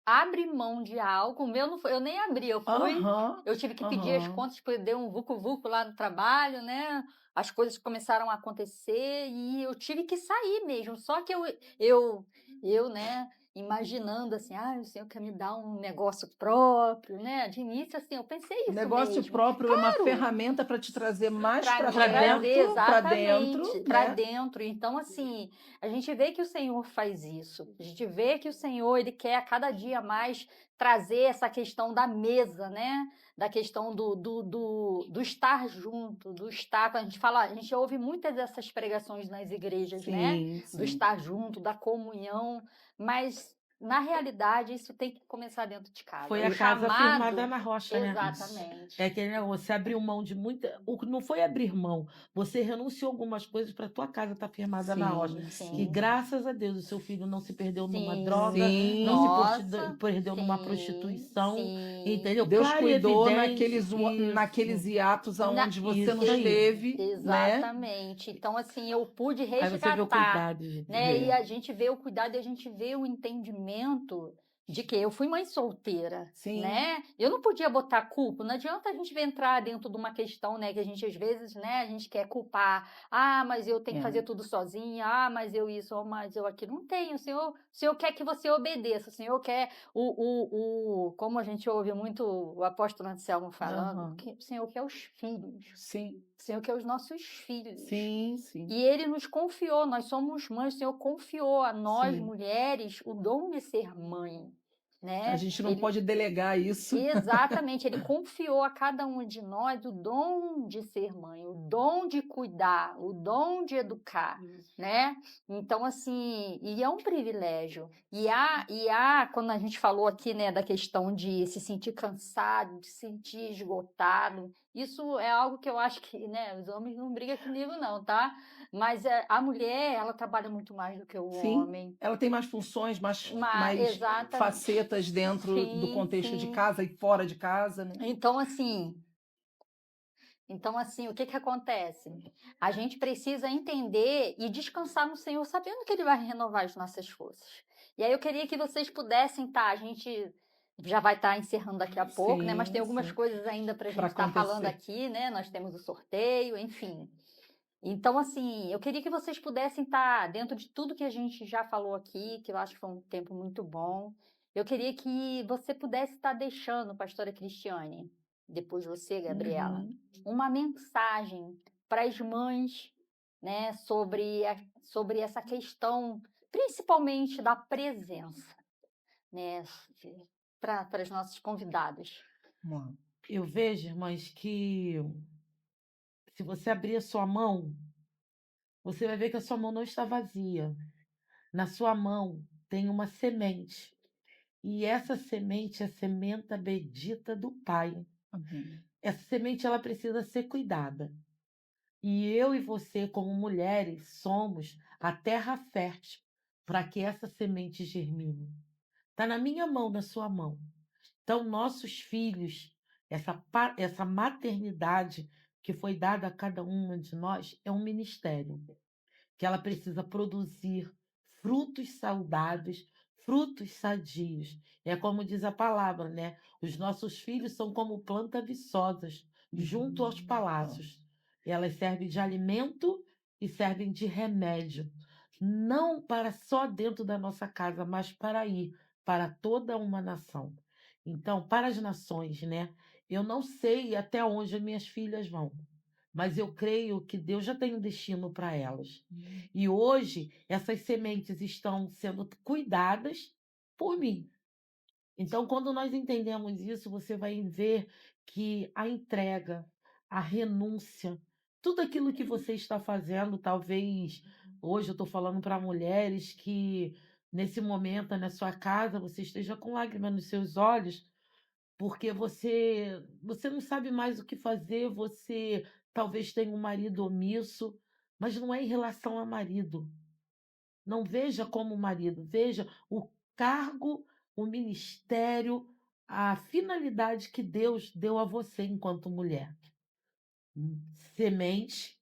[SPEAKER 1] abre mão de algo. O meu não foi, eu nem abri, eu fui.
[SPEAKER 2] Aham.
[SPEAKER 1] Eu tive que pedir as
[SPEAKER 2] Aham.
[SPEAKER 1] contas, porque deu um vucu-vucu lá no trabalho, né? As coisas começaram a acontecer e eu tive que sair mesmo. Só que eu, né, imaginando assim, o Senhor quer me dar um negócio próprio, né? De início, assim, eu pensei
[SPEAKER 2] O
[SPEAKER 1] isso
[SPEAKER 2] negócio
[SPEAKER 1] mesmo.
[SPEAKER 2] próprio é uma ferramenta para te trazer mais
[SPEAKER 1] Para
[SPEAKER 2] para
[SPEAKER 3] dentro,
[SPEAKER 2] dentro, para
[SPEAKER 1] exatamente,
[SPEAKER 2] dentro,
[SPEAKER 1] para
[SPEAKER 2] né?
[SPEAKER 1] dentro. Então, assim, a gente vê que o Senhor faz isso. A gente vê que o Senhor, ele quer a cada dia mais trazer essa questão da mesa, né? Da questão do estar junto, do estar. A gente ouve muitas dessas pregações nas igrejas, né?
[SPEAKER 2] Sim,
[SPEAKER 1] Do
[SPEAKER 2] sim.
[SPEAKER 1] estar junto, da comunhão, mas na realidade isso tem que começar dentro de casa.
[SPEAKER 3] Foi
[SPEAKER 1] O
[SPEAKER 3] a casa firmada
[SPEAKER 1] chamado,
[SPEAKER 3] na rocha, né?
[SPEAKER 1] exatamente.
[SPEAKER 3] É aquele negócio, você abriu mão de muita. Não foi abrir mão, você renunciou algumas coisas para tua casa estar firmada na rocha.
[SPEAKER 2] Sim,
[SPEAKER 3] Que
[SPEAKER 1] Sim,
[SPEAKER 3] graças a Deus o seu filho não se perdeu numa
[SPEAKER 1] sim,
[SPEAKER 3] droga,
[SPEAKER 2] sim.
[SPEAKER 3] não se
[SPEAKER 1] nossa,
[SPEAKER 3] perdeu numa
[SPEAKER 1] sim,
[SPEAKER 3] prostituição,
[SPEAKER 1] sim.
[SPEAKER 3] entendeu?
[SPEAKER 2] Deus
[SPEAKER 3] Claro e
[SPEAKER 2] cuidou
[SPEAKER 3] evidente.
[SPEAKER 2] naqueles
[SPEAKER 3] Isso,
[SPEAKER 2] hiatos aonde você
[SPEAKER 3] isso
[SPEAKER 2] nos
[SPEAKER 3] aí.
[SPEAKER 2] teve, né?
[SPEAKER 1] Exatamente. Então, assim, eu pude
[SPEAKER 3] Aí você vê o
[SPEAKER 1] resgatar,
[SPEAKER 3] cuidado, gente.
[SPEAKER 1] né? E
[SPEAKER 2] É.
[SPEAKER 1] a gente vê o cuidado e a gente vê o entendimento de que eu fui mãe solteira,
[SPEAKER 2] Sim.
[SPEAKER 1] né? Eu não podia botar culpa, não adianta a gente entrar dentro de uma questão, né, que a gente às vezes, né, a gente quer culpar. Ah, mas eu tenho que
[SPEAKER 2] É.
[SPEAKER 1] fazer tudo sozinha. Ah, mas eu isso, ah, mas eu aquilo. Não tenho. O Senhor quer que você obedeça. O Senhor quer como a gente ouve muito o apóstolo Anselmo falando,
[SPEAKER 2] Aham.
[SPEAKER 1] que o Senhor quer os filhos.
[SPEAKER 2] Sim,
[SPEAKER 1] O Senhor quer os nossos filhos.
[SPEAKER 2] sim, sim.
[SPEAKER 1] E Ele nos confiou, nós somos mães, o Senhor confiou a nós,
[SPEAKER 2] Sim.
[SPEAKER 1] mulheres, o dom de ser mãe,
[SPEAKER 2] A
[SPEAKER 1] né?
[SPEAKER 2] gente não
[SPEAKER 1] Ele,
[SPEAKER 2] pode delegar isso.
[SPEAKER 1] exatamente, Ele confiou a cada um de nós o dom de ser mãe, o dom de cuidar, o dom de educar, né? Então, assim, e é um privilégio. Quando a gente falou aqui, né, da questão de se sentir cansado, de se sentir esgotado, isso é algo que eu acho que, né, os homens não brigam comigo não, tá? Mas a mulher, ela trabalha muito mais do que o
[SPEAKER 2] Sim,
[SPEAKER 1] homem.
[SPEAKER 2] ela tem mais funções, mais
[SPEAKER 1] Exatamente.
[SPEAKER 2] facetas dentro do
[SPEAKER 1] Sim,
[SPEAKER 2] contexto de
[SPEAKER 1] sim.
[SPEAKER 2] casa e fora de casa, né?
[SPEAKER 1] Então, assim, o que que acontece? A gente precisa entender e descansar no Senhor, sabendo que Ele vai renovar as nossas forças. E aí eu queria que vocês pudessem, tá? A gente já vai estar encerrando daqui a pouco, né? Mas tem algumas
[SPEAKER 2] Sim.
[SPEAKER 1] coisas ainda para a
[SPEAKER 2] Pra
[SPEAKER 1] gente estar falando
[SPEAKER 2] acontecer.
[SPEAKER 1] aqui, né? Nós temos o sorteio, enfim. Então, assim, eu queria que vocês pudessem estar dentro de tudo que a gente já falou aqui, que eu acho que foi um tempo muito bom. Eu queria que você pudesse estar deixando, pastora Cristiane, depois você, Gabriela,
[SPEAKER 2] Uhum.
[SPEAKER 1] uma mensagem para as mães, né, sobre essa questão, principalmente da presença, né, para os nossos convidados.
[SPEAKER 2] Vamos lá.
[SPEAKER 3] Eu vejo, irmãs, que se você abrir a sua mão, você vai ver que a sua mão não está vazia. Na sua mão tem uma semente. E essa semente é a semente bendita do Pai.
[SPEAKER 2] Amém.
[SPEAKER 3] Essa semente ela precisa ser cuidada. E eu e você, como mulheres, somos a terra fértil para que essa semente germine. Está na minha mão, na sua mão. Então, nossos filhos, essa maternidade que foi dada a cada uma de nós, é um ministério que ela precisa produzir frutos saudáveis, frutos sadios. É como diz a palavra, né? Os nossos filhos são como plantas viçosas junto aos palácios. Elas servem de alimento e servem de remédio, não para só dentro da nossa casa, mas para ir para toda uma nação. Então, para as nações, né? Eu não sei até onde as minhas filhas vão, mas eu creio que Deus já tem um destino para elas. E hoje essas sementes estão sendo cuidadas por mim. Então, quando nós entendemos isso, você vai ver que a entrega, a renúncia, tudo aquilo que você está fazendo, talvez hoje eu estou falando para mulheres que nesse momento na sua casa você esteja com lágrimas nos seus olhos, porque você não sabe mais o que fazer, você talvez tenha um marido omisso, mas não é em relação a marido. Não veja como marido, veja o cargo, o ministério, a finalidade que Deus deu a você enquanto mulher. Sementes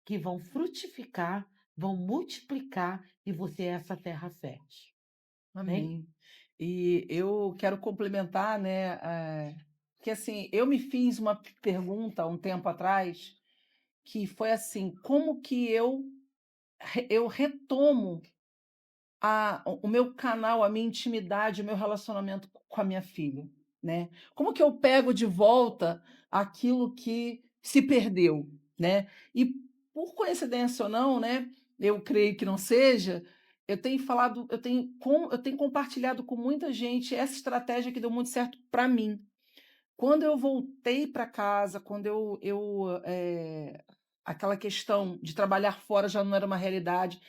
[SPEAKER 3] que vão frutificar, vão multiplicar e você é essa terra fértil. Amém?
[SPEAKER 2] Amém. E eu quero complementar, né? Que assim, eu me fiz uma pergunta há um tempo atrás, que foi assim: como que eu retomo o meu canal, a minha intimidade, o meu relacionamento com a minha filha, né? Como que eu pego de volta aquilo que se perdeu, né? E por coincidência ou não, né? Eu creio que não seja. eu tenho falado, eu tenho compartilhado com muita gente essa estratégia que deu muito certo para mim. Quando eu voltei para casa, quando aquela questão de trabalhar fora já não era uma realidade,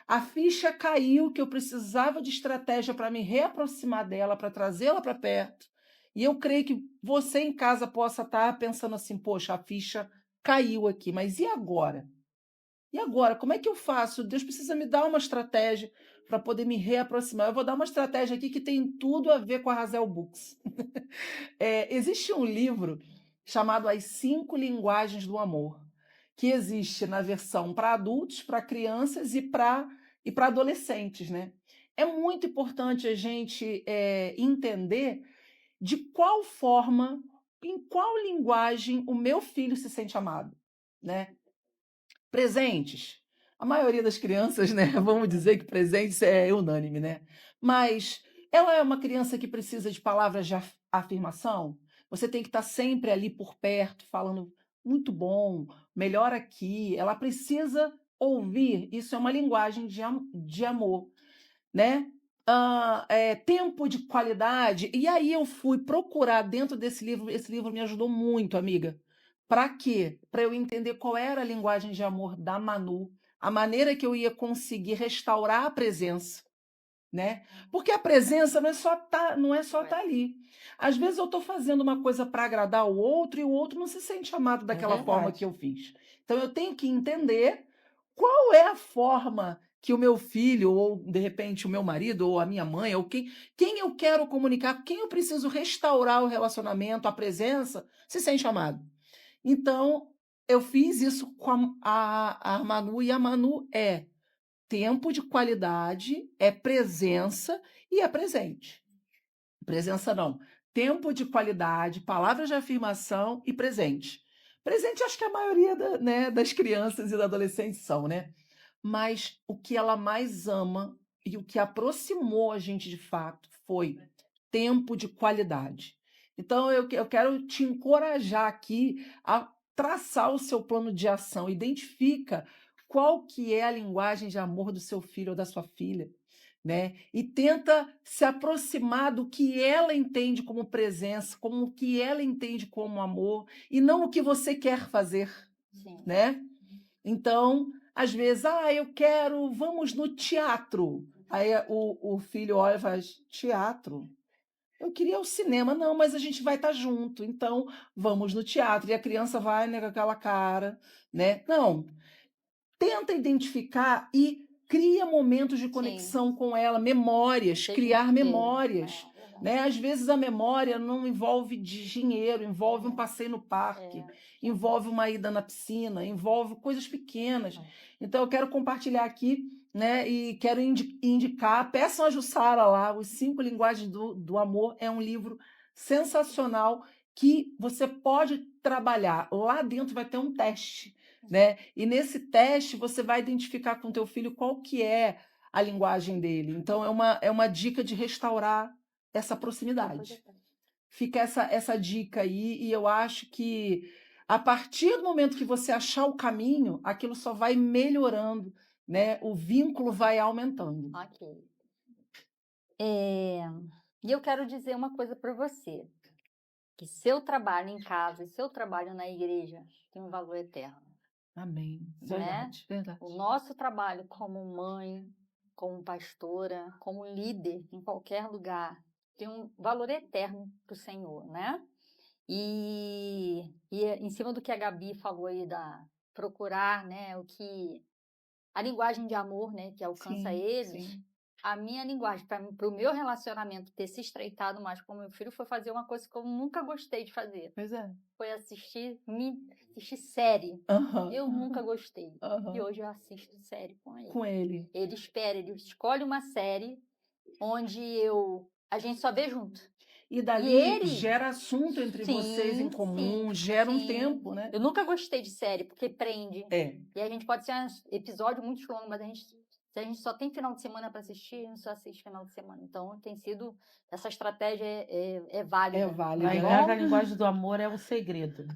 [SPEAKER 2] a ficha caiu que eu precisava de estratégia para me reaproximar dela, para trazê-la para perto. E eu creio que você em casa possa estar pensando assim: poxa, a ficha caiu aqui, mas e agora? E agora, como é que eu faço? Deus precisa me dar uma estratégia para poder me reaproximar. Eu vou dar uma estratégia aqui que tem tudo a ver com a Hazel Books. Existe um livro chamado As 5 Linguagens do Amor, que existe na versão para adultos, para crianças e para adolescentes, né? É muito importante a gente entender de qual forma, em qual linguagem o meu filho se sente amado, né? Presentes. A maioria das crianças, né? Vamos dizer que presentes é unânime, né? Mas ela é uma criança que precisa de palavras de afirmação. Você tem que estar sempre ali por perto, falando muito bom, melhor aqui. Ela precisa ouvir. Isso é uma linguagem de amor, né? Tempo de qualidade. E aí eu fui procurar dentro desse livro. Esse livro me ajudou muito, amiga. Para quê? Para eu entender qual era a linguagem de amor da Manu, a maneira que eu ia conseguir restaurar a presença, né? Porque a presença não é só estar ali. Às vezes eu estou fazendo uma coisa para agradar o outro e o outro não se sente amado daquela forma que eu fiz. Então eu tenho que entender qual é a forma que o meu filho, ou de repente o meu marido, ou a minha mãe, ou quem eu quero comunicar, quem eu preciso restaurar o relacionamento, a presença, se sente amado. Então, eu fiz isso com a Manu, e a Manu é tempo de qualidade, é presença e é presente. Presença não. Tempo de qualidade, palavras de afirmação e presente. Presente, acho que a maioria das crianças e dos adolescentes são, né? Mas o que ela mais ama e o que aproximou a gente de fato foi tempo de qualidade. Então, eu quero te encorajar aqui a traçar o seu plano de ação. Identifica qual que é a linguagem de amor do seu filho ou da sua filha, né? E tenta se aproximar do que ela entende como presença, como o que ela entende como amor, e não o que você quer fazer,
[SPEAKER 1] Sim.
[SPEAKER 2] né? Então, às vezes, vamos no teatro. Aí o filho olha e faz, teatro? Eu queria o cinema, não, mas a gente vai estar junto, então vamos no teatro. E a criança vai, né, com aquela cara, né? Não, tenta identificar e cria momentos de conexão com ela, memórias, criar memórias. Né? Às vezes a memória não envolve dinheiro, envolve um passeio no parque, envolve uma ida na piscina, envolve coisas pequenas. Então eu quero compartilhar aqui, né? E quero indicar, peçam a Jussara lá, Os 5 Linguagens do Amor, é um livro sensacional que você pode trabalhar. Lá dentro vai ter um teste, né? E nesse teste você vai identificar com o teu filho qual que é a linguagem dele. Então é uma dica de restaurar essa proximidade. Fica essa dica aí, e eu acho que a partir do momento que você achar o caminho, aquilo só vai melhorando, né? O vínculo vai aumentando.
[SPEAKER 1] Ok. E eu quero dizer uma coisa para você, que seu trabalho em casa e seu trabalho na igreja tem um valor eterno.
[SPEAKER 2] Amém.
[SPEAKER 1] Verdade,
[SPEAKER 2] né? Verdade.
[SPEAKER 1] O nosso trabalho como mãe, como pastora, como líder em qualquer lugar, tem um valor eterno para o Senhor, né? E em cima do que a Gabi falou aí procurar, né, a linguagem de amor, né, que alcança eles.
[SPEAKER 2] Sim.
[SPEAKER 1] A minha linguagem para o meu relacionamento ter se estreitado mais com meu filho foi fazer uma coisa que eu nunca gostei de fazer.
[SPEAKER 2] Pois é.
[SPEAKER 1] Foi assistir série.
[SPEAKER 2] Uhum.
[SPEAKER 1] Eu nunca gostei.
[SPEAKER 2] Uhum.
[SPEAKER 1] E hoje eu assisto série com ele.
[SPEAKER 2] Com ele.
[SPEAKER 1] Ele espera, ele escolhe uma série onde a gente só vê junto.
[SPEAKER 2] E dali gera assunto entre vocês em comum, gera um tempo, né?
[SPEAKER 1] Eu nunca gostei de série, porque prende.
[SPEAKER 2] É.
[SPEAKER 1] E a gente pode ser um episódio muito longo, mas se a gente só tem final de semana para assistir, a gente só assiste final de semana. Então, essa estratégia é válida.
[SPEAKER 2] É válida.
[SPEAKER 3] Na igreja, a linguagem do amor é o segredo.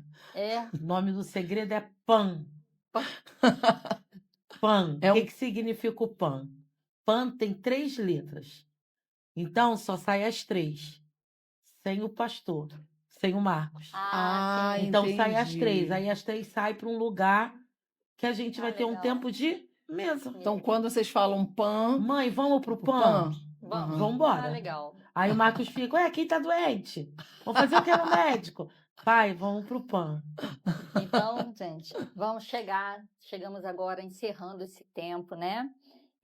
[SPEAKER 3] O nome do segredo é PAN. PAN. O que significa o PAN? PAN tem 3 letras. Então, só sai as 3. Sem o pastor, sem o Marcos.
[SPEAKER 1] Ah, sim.
[SPEAKER 3] Então, sai as 3.
[SPEAKER 2] entendi.
[SPEAKER 3] Aí as 3 saem para um lugar que a gente vai ter um
[SPEAKER 1] legal.
[SPEAKER 3] tempo de mesa.
[SPEAKER 2] Então, quando vocês falam PAN,
[SPEAKER 3] Mãe, vamos pro
[SPEAKER 2] pro
[SPEAKER 3] PAN?
[SPEAKER 1] Vamos.
[SPEAKER 2] Aham.
[SPEAKER 3] Vambora.
[SPEAKER 1] Ah, legal.
[SPEAKER 3] Aí o Marcos fica, ué, quem tá doente? Vamos fazer o que no médico? Pai, vamos pro PAN.
[SPEAKER 1] Então, gente, chegamos agora encerrando esse tempo, né?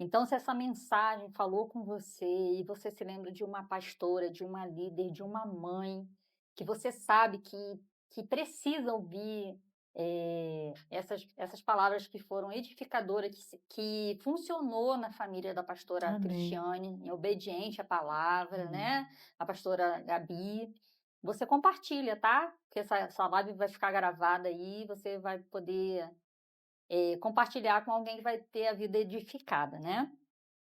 [SPEAKER 1] Então, se essa mensagem falou com você e você se lembra de uma pastora, de uma líder, de uma mãe, que você sabe que precisa ouvir essas palavras que foram edificadoras, que funcionou na família da pastora
[SPEAKER 3] Amém.
[SPEAKER 1] Cristiane, obediente à palavra, né? A pastora Gabi. Você compartilha, tá? Porque essa live vai ficar gravada aí, você vai poder compartilhar com alguém que vai ter a vida edificada, né?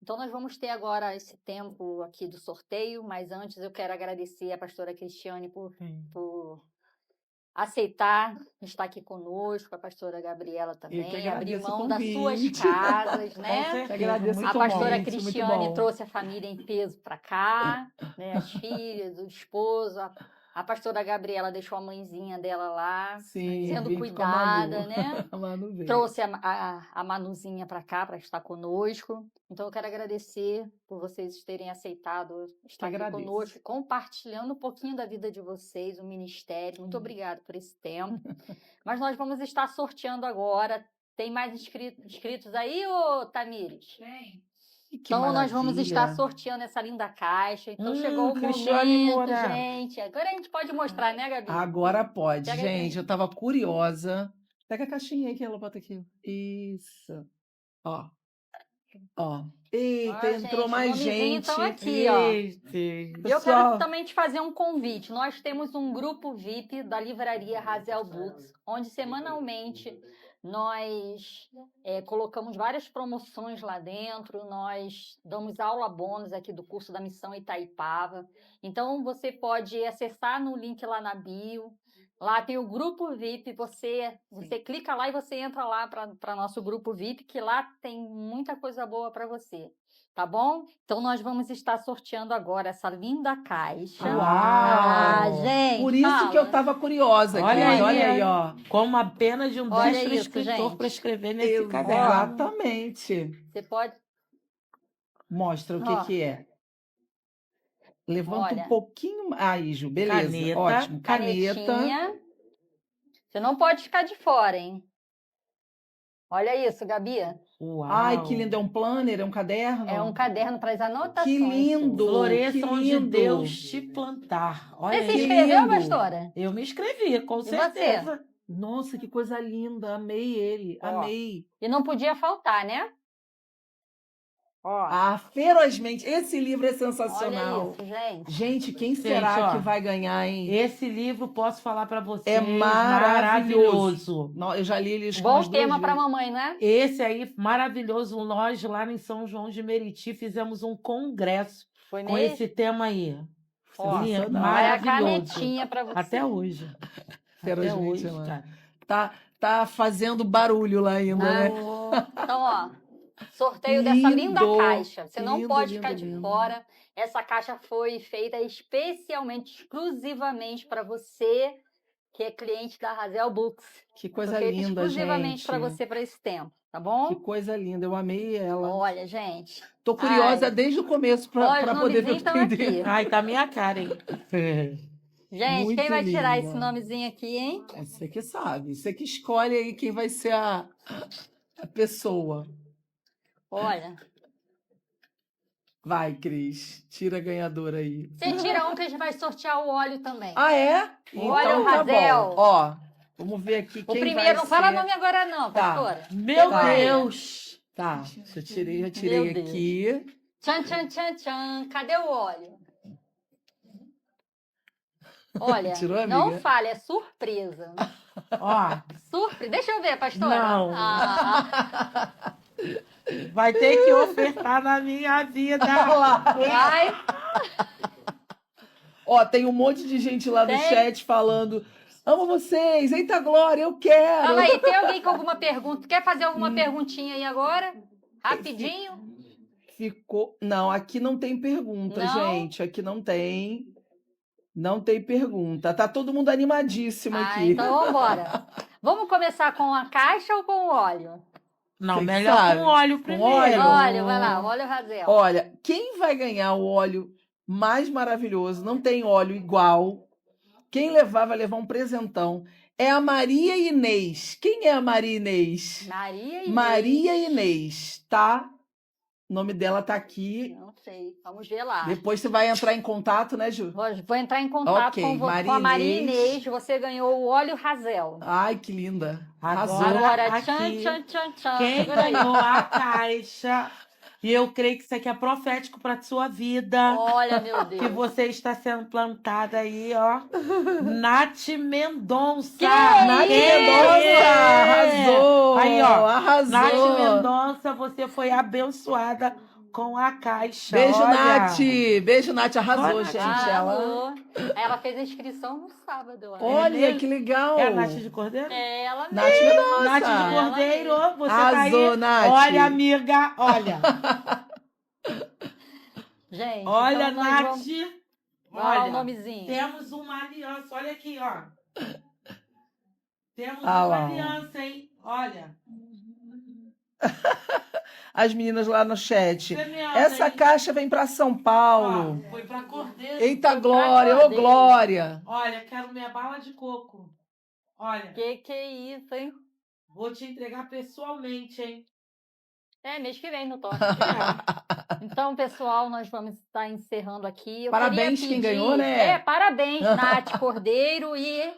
[SPEAKER 1] Então, nós vamos ter agora esse tempo aqui do sorteio, mas antes eu quero agradecer a pastora Cristiane por aceitar estar aqui conosco, a pastora Gabriela
[SPEAKER 2] Eu que
[SPEAKER 1] também, abrir
[SPEAKER 2] agradeço o
[SPEAKER 1] mão das suas
[SPEAKER 2] convite.
[SPEAKER 1] casas,
[SPEAKER 3] Com
[SPEAKER 1] né?
[SPEAKER 3] certeza,
[SPEAKER 2] agradeço
[SPEAKER 3] muito
[SPEAKER 1] A pastora
[SPEAKER 3] bom.
[SPEAKER 1] Cristiane
[SPEAKER 2] bom.
[SPEAKER 1] trouxe a família em peso para cá, né? As filhas, o esposo. A pastora Gabriela deixou a mãezinha dela lá,
[SPEAKER 2] Sim,
[SPEAKER 1] sendo
[SPEAKER 2] vim com a Manu.
[SPEAKER 1] cuidada, né?
[SPEAKER 2] A Manu veio.
[SPEAKER 1] Trouxe a Manuzinha para cá para estar conosco. Então, eu quero agradecer por vocês terem aceitado estar aqui
[SPEAKER 2] agradeço.
[SPEAKER 1] conosco, compartilhando um pouquinho da vida de vocês, o ministério. Muito obrigada por esse tempo. Mas nós vamos estar sorteando agora. Tem mais inscritos aí, ô Tamires?
[SPEAKER 2] Que
[SPEAKER 1] Então, nós vamos estar
[SPEAKER 2] maravilha.
[SPEAKER 1] sorteando essa linda caixa. Então, chegou o
[SPEAKER 3] Cristiane
[SPEAKER 1] momento,
[SPEAKER 3] Moura.
[SPEAKER 1] gente. Agora a gente pode mostrar, né, Gabi?
[SPEAKER 2] Agora pode,
[SPEAKER 1] Pega
[SPEAKER 2] gente.
[SPEAKER 1] aí.
[SPEAKER 2] Eu tava curiosa. Pega a caixinha aí que ela bota aqui. Isso. Ó. Ó. Eita,
[SPEAKER 1] Ó,
[SPEAKER 2] entrou
[SPEAKER 1] gente,
[SPEAKER 2] mais
[SPEAKER 1] nomezinho
[SPEAKER 2] gente.
[SPEAKER 1] então aqui, ó.
[SPEAKER 3] Eita.
[SPEAKER 1] E eu quero
[SPEAKER 2] Pessoal,
[SPEAKER 1] também te fazer um convite. Nós temos um grupo VIP da livraria Razel Books, onde semanalmente nós colocamos várias promoções lá dentro, nós damos aula bônus aqui do curso da Missão Itaipava. Então, você pode acessar no link lá na bio. Lá tem o grupo VIP, você clica lá e você entra lá para nosso grupo VIP, que lá tem muita coisa boa para você. Tá bom? Então, nós vamos estar sorteando agora essa linda caixa.
[SPEAKER 2] Uau!
[SPEAKER 1] Ah, gente,
[SPEAKER 2] por isso
[SPEAKER 1] fala.
[SPEAKER 2] que eu tava curiosa aqui.
[SPEAKER 3] Olha aí,
[SPEAKER 2] Olha aí, ó.
[SPEAKER 3] Com a pena de um
[SPEAKER 1] Olha
[SPEAKER 3] destro
[SPEAKER 1] isso,
[SPEAKER 3] escritor
[SPEAKER 1] gente.
[SPEAKER 3] para escrever nesse caderno.
[SPEAKER 2] Exatamente.
[SPEAKER 1] Você pode...
[SPEAKER 2] Mostra o
[SPEAKER 1] Ó.
[SPEAKER 2] que é. Levanta
[SPEAKER 1] Olha.
[SPEAKER 2] um pouquinho. Aí, Ju, beleza.
[SPEAKER 3] Caneta.
[SPEAKER 2] Ótimo. Caneta.
[SPEAKER 1] Canetinha. Você não pode ficar de fora, hein? Olha isso, Gabi.
[SPEAKER 3] Uau.
[SPEAKER 2] Ai, que lindo. É um planner? É um caderno?
[SPEAKER 1] É um caderno para as anotações.
[SPEAKER 2] Que lindo.
[SPEAKER 3] Floresça
[SPEAKER 2] que
[SPEAKER 3] onde
[SPEAKER 2] lindo.
[SPEAKER 3] Deus te plantar. Olha
[SPEAKER 1] Você se
[SPEAKER 3] aí.
[SPEAKER 1] inscreveu,
[SPEAKER 2] lindo.
[SPEAKER 1] pastora?
[SPEAKER 3] Eu me inscrevi, com
[SPEAKER 1] você?
[SPEAKER 3] certeza.
[SPEAKER 2] Nossa, que coisa linda. Amei ele.
[SPEAKER 1] Ó.
[SPEAKER 2] Amei.
[SPEAKER 1] E não podia faltar, né? Ó.
[SPEAKER 2] Ah, ferozmente. Esse livro é sensacional.
[SPEAKER 1] Olha isso, gente.
[SPEAKER 2] Gente, quem
[SPEAKER 3] Gente,
[SPEAKER 2] será
[SPEAKER 3] ó,
[SPEAKER 2] que vai ganhar, hein?
[SPEAKER 3] Esse livro, posso falar para você,
[SPEAKER 2] É
[SPEAKER 3] maravilhoso.
[SPEAKER 2] Eu já li ele
[SPEAKER 1] Bom
[SPEAKER 2] umas duas
[SPEAKER 1] tema para
[SPEAKER 2] vezes.
[SPEAKER 1] mamãe, não é?
[SPEAKER 3] Esse aí, maravilhoso. Nós, lá em São João de Meriti, fizemos um congresso
[SPEAKER 1] Foi
[SPEAKER 3] com
[SPEAKER 1] mesmo?
[SPEAKER 3] esse tema aí.
[SPEAKER 1] Ó,
[SPEAKER 3] Lindo,
[SPEAKER 1] vai a
[SPEAKER 3] maravilhoso.
[SPEAKER 1] canetinha para você.
[SPEAKER 3] Até hoje. Até
[SPEAKER 2] Ferozmente,
[SPEAKER 3] hoje,
[SPEAKER 2] ela.
[SPEAKER 3] cara.
[SPEAKER 2] Tá fazendo barulho lá ainda, né?
[SPEAKER 1] Então, ó, sorteio dessa linda
[SPEAKER 2] Lindo,
[SPEAKER 1] caixa. Você não
[SPEAKER 2] lindo,
[SPEAKER 1] pode
[SPEAKER 2] lindo,
[SPEAKER 1] ficar de
[SPEAKER 2] lindo.
[SPEAKER 1] fora. Essa caixa foi feita especialmente, exclusivamente para você que é cliente da Razel Books.
[SPEAKER 2] Que coisa
[SPEAKER 1] Foi feita
[SPEAKER 2] linda,
[SPEAKER 1] exclusivamente
[SPEAKER 2] gente.
[SPEAKER 1] para você para esse tempo, tá
[SPEAKER 2] Que
[SPEAKER 1] bom?
[SPEAKER 2] coisa linda. Eu amei ela.
[SPEAKER 1] Olha, gente.
[SPEAKER 2] Tô curiosa
[SPEAKER 1] Ai.
[SPEAKER 2] desde o começo
[SPEAKER 1] Ó,
[SPEAKER 2] para
[SPEAKER 1] os
[SPEAKER 2] poder ver o
[SPEAKER 1] nomezinhos
[SPEAKER 2] que
[SPEAKER 1] estão
[SPEAKER 2] tem
[SPEAKER 1] aqui.
[SPEAKER 3] Ai, tá minha cara, hein?
[SPEAKER 1] Gente,
[SPEAKER 2] Muito
[SPEAKER 1] quem vai tirar
[SPEAKER 2] lindo.
[SPEAKER 1] esse nomezinho aqui, hein?
[SPEAKER 2] Você que sabe. Você que escolhe aí quem vai ser a pessoa.
[SPEAKER 1] Olha,
[SPEAKER 2] Vai, Cris. Tira a ganhadora aí.
[SPEAKER 1] você tira um que a gente vai sortear o óleo também.
[SPEAKER 2] Ah, é?
[SPEAKER 1] Olha o
[SPEAKER 2] tá
[SPEAKER 1] Razel.
[SPEAKER 2] bom. Ó, vamos ver aqui
[SPEAKER 1] O
[SPEAKER 2] quem
[SPEAKER 1] primeiro,
[SPEAKER 2] vai
[SPEAKER 1] não fala
[SPEAKER 2] ser.
[SPEAKER 1] nome agora não,
[SPEAKER 2] Tá.
[SPEAKER 1] pastora.
[SPEAKER 3] Meu
[SPEAKER 2] Vai.
[SPEAKER 3] Deus!
[SPEAKER 2] Tá, já tirei
[SPEAKER 1] Meu Deus.
[SPEAKER 2] aqui.
[SPEAKER 1] Tchan, tchan, tchan, tchan. Cadê o óleo? Olha,
[SPEAKER 2] Tirou, amiga?
[SPEAKER 1] não fale, é surpresa.
[SPEAKER 3] Ó,
[SPEAKER 1] Surpresa. Deixa eu ver, pastora.
[SPEAKER 3] Não.
[SPEAKER 1] Ah,
[SPEAKER 3] vai ter que ofertar na minha vida.
[SPEAKER 1] vai.
[SPEAKER 2] Ó, tem um monte de gente lá no
[SPEAKER 1] Tem?
[SPEAKER 2] chat falando: amo vocês, eita glória, eu quero.
[SPEAKER 1] Fala aí, tem alguém com alguma pergunta? Quer fazer alguma perguntinha aí agora? Rapidinho?
[SPEAKER 2] Ficou. Não, aqui não tem pergunta,
[SPEAKER 1] Não?
[SPEAKER 2] gente. Aqui não tem. Não tem pergunta. Tá todo mundo animadíssimo
[SPEAKER 1] Ah,
[SPEAKER 2] aqui.
[SPEAKER 1] então vamos embora. Vamos começar com a caixa ou com o óleo?
[SPEAKER 3] Não,
[SPEAKER 2] Cê que
[SPEAKER 3] melhor
[SPEAKER 2] sabe?
[SPEAKER 3] com óleo
[SPEAKER 2] Com
[SPEAKER 3] primeiro.
[SPEAKER 2] óleo?
[SPEAKER 1] Óleo, vai lá, óleo Razel.
[SPEAKER 2] Olha, quem vai ganhar o óleo mais maravilhoso, não tem óleo igual. Quem levar vai levar um presentão. É a Maria Inês. Quem é a Maria Inês?
[SPEAKER 1] Maria Inês.
[SPEAKER 2] Maria Inês, tá? O nome dela tá aqui.
[SPEAKER 1] Não sei, vamos ver lá.
[SPEAKER 2] Depois você vai entrar em contato, né, Ju?
[SPEAKER 1] Vou entrar em contato
[SPEAKER 2] Ok,
[SPEAKER 1] com
[SPEAKER 2] Maria
[SPEAKER 1] a Maria
[SPEAKER 2] Inês.
[SPEAKER 1] Inês. Você ganhou o óleo Razel.
[SPEAKER 2] Ai, que linda. Arrasou.
[SPEAKER 1] Agora, tchan,
[SPEAKER 3] aqui,
[SPEAKER 1] tchan, tchan, tchan.
[SPEAKER 3] quem
[SPEAKER 1] Segura aí.
[SPEAKER 3] ganhou a caixa, e eu creio que isso aqui é profético para sua vida,
[SPEAKER 1] Olha, meu Deus.
[SPEAKER 3] que você está sendo plantada aí, ó. Nath Mendonça.
[SPEAKER 1] Que
[SPEAKER 2] Nath Mendonça! Arrasou!
[SPEAKER 3] Aí, ó.
[SPEAKER 2] Arrasou!
[SPEAKER 3] Nath Mendonça, você foi abençoada com a caixa.
[SPEAKER 2] Beijo,
[SPEAKER 3] olha.
[SPEAKER 2] Nath! Beijo, Nath. Arrasou,
[SPEAKER 3] Olha,
[SPEAKER 2] gente.
[SPEAKER 3] Nath.
[SPEAKER 2] Ela...
[SPEAKER 1] Alô. Ela fez a inscrição no sábado.
[SPEAKER 2] Olha,
[SPEAKER 3] mesmo?
[SPEAKER 2] que legal!
[SPEAKER 3] É a Nath de Cordeiro?
[SPEAKER 1] É ela
[SPEAKER 2] Nath
[SPEAKER 1] mesmo.
[SPEAKER 2] Mendonça!
[SPEAKER 3] Nath de
[SPEAKER 1] Ela
[SPEAKER 3] Cordeiro, você
[SPEAKER 2] Arrasou,
[SPEAKER 3] tá aí.
[SPEAKER 2] Nath.
[SPEAKER 3] Olha, amiga, olha.
[SPEAKER 1] Gente,
[SPEAKER 3] Olha,
[SPEAKER 1] então nós
[SPEAKER 3] Nath.
[SPEAKER 1] vamos... Olha lá o
[SPEAKER 3] Olha,
[SPEAKER 1] nomezinho.
[SPEAKER 3] temos uma aliança. Olha aqui, ó. Temos
[SPEAKER 2] Ah
[SPEAKER 3] uma
[SPEAKER 2] lá, ó.
[SPEAKER 3] aliança, hein? Olha.
[SPEAKER 2] As meninas lá no chat.
[SPEAKER 3] Semeada,
[SPEAKER 2] Essa
[SPEAKER 3] hein?
[SPEAKER 2] caixa vem para São Paulo.
[SPEAKER 3] Ó, foi pra Cordeiro.
[SPEAKER 2] Eita,
[SPEAKER 1] Foi pra
[SPEAKER 2] Glória! Ô,
[SPEAKER 1] Cordeiro.
[SPEAKER 2] Glória!
[SPEAKER 3] Olha, quero minha bala de coco. Olha,
[SPEAKER 1] Que é isso, hein?
[SPEAKER 3] vou te entregar pessoalmente, hein?
[SPEAKER 1] É, mês que vem no toque.
[SPEAKER 3] É.
[SPEAKER 1] Então, pessoal, nós vamos estar encerrando aqui. Eu
[SPEAKER 2] Parabéns
[SPEAKER 1] queria
[SPEAKER 2] quem
[SPEAKER 1] pedir-
[SPEAKER 2] ganhou, né?
[SPEAKER 1] Parabéns, Nath Cordeiro e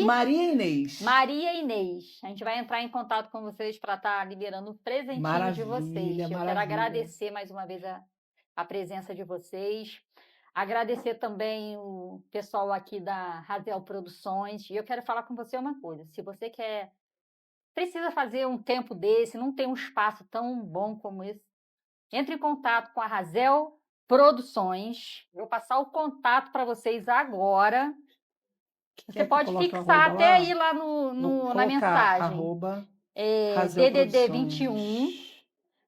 [SPEAKER 2] Maria Inês.
[SPEAKER 1] Maria Inês. A gente vai entrar em contato com vocês para estar liberando o presentinho de
[SPEAKER 2] Maravilha,
[SPEAKER 1] vocês. Eu quero
[SPEAKER 2] maravilha.
[SPEAKER 1] agradecer mais uma vez a presença de vocês. Agradecer também o pessoal aqui da Razel Produções. E eu quero falar com você uma coisa. Se você precisa fazer um tempo desse, não tem um espaço tão bom como esse, entre em contato com a Razel Produções. Vou passar o contato para vocês agora. Você
[SPEAKER 2] Quer que
[SPEAKER 1] pode
[SPEAKER 2] coloque o
[SPEAKER 1] fixar
[SPEAKER 2] arroba
[SPEAKER 1] até
[SPEAKER 2] lá?
[SPEAKER 1] aí lá
[SPEAKER 2] Vou
[SPEAKER 1] na
[SPEAKER 2] colocar
[SPEAKER 1] mensagem.
[SPEAKER 2] arroba
[SPEAKER 1] DDD
[SPEAKER 2] Razel
[SPEAKER 1] 21
[SPEAKER 2] Produções.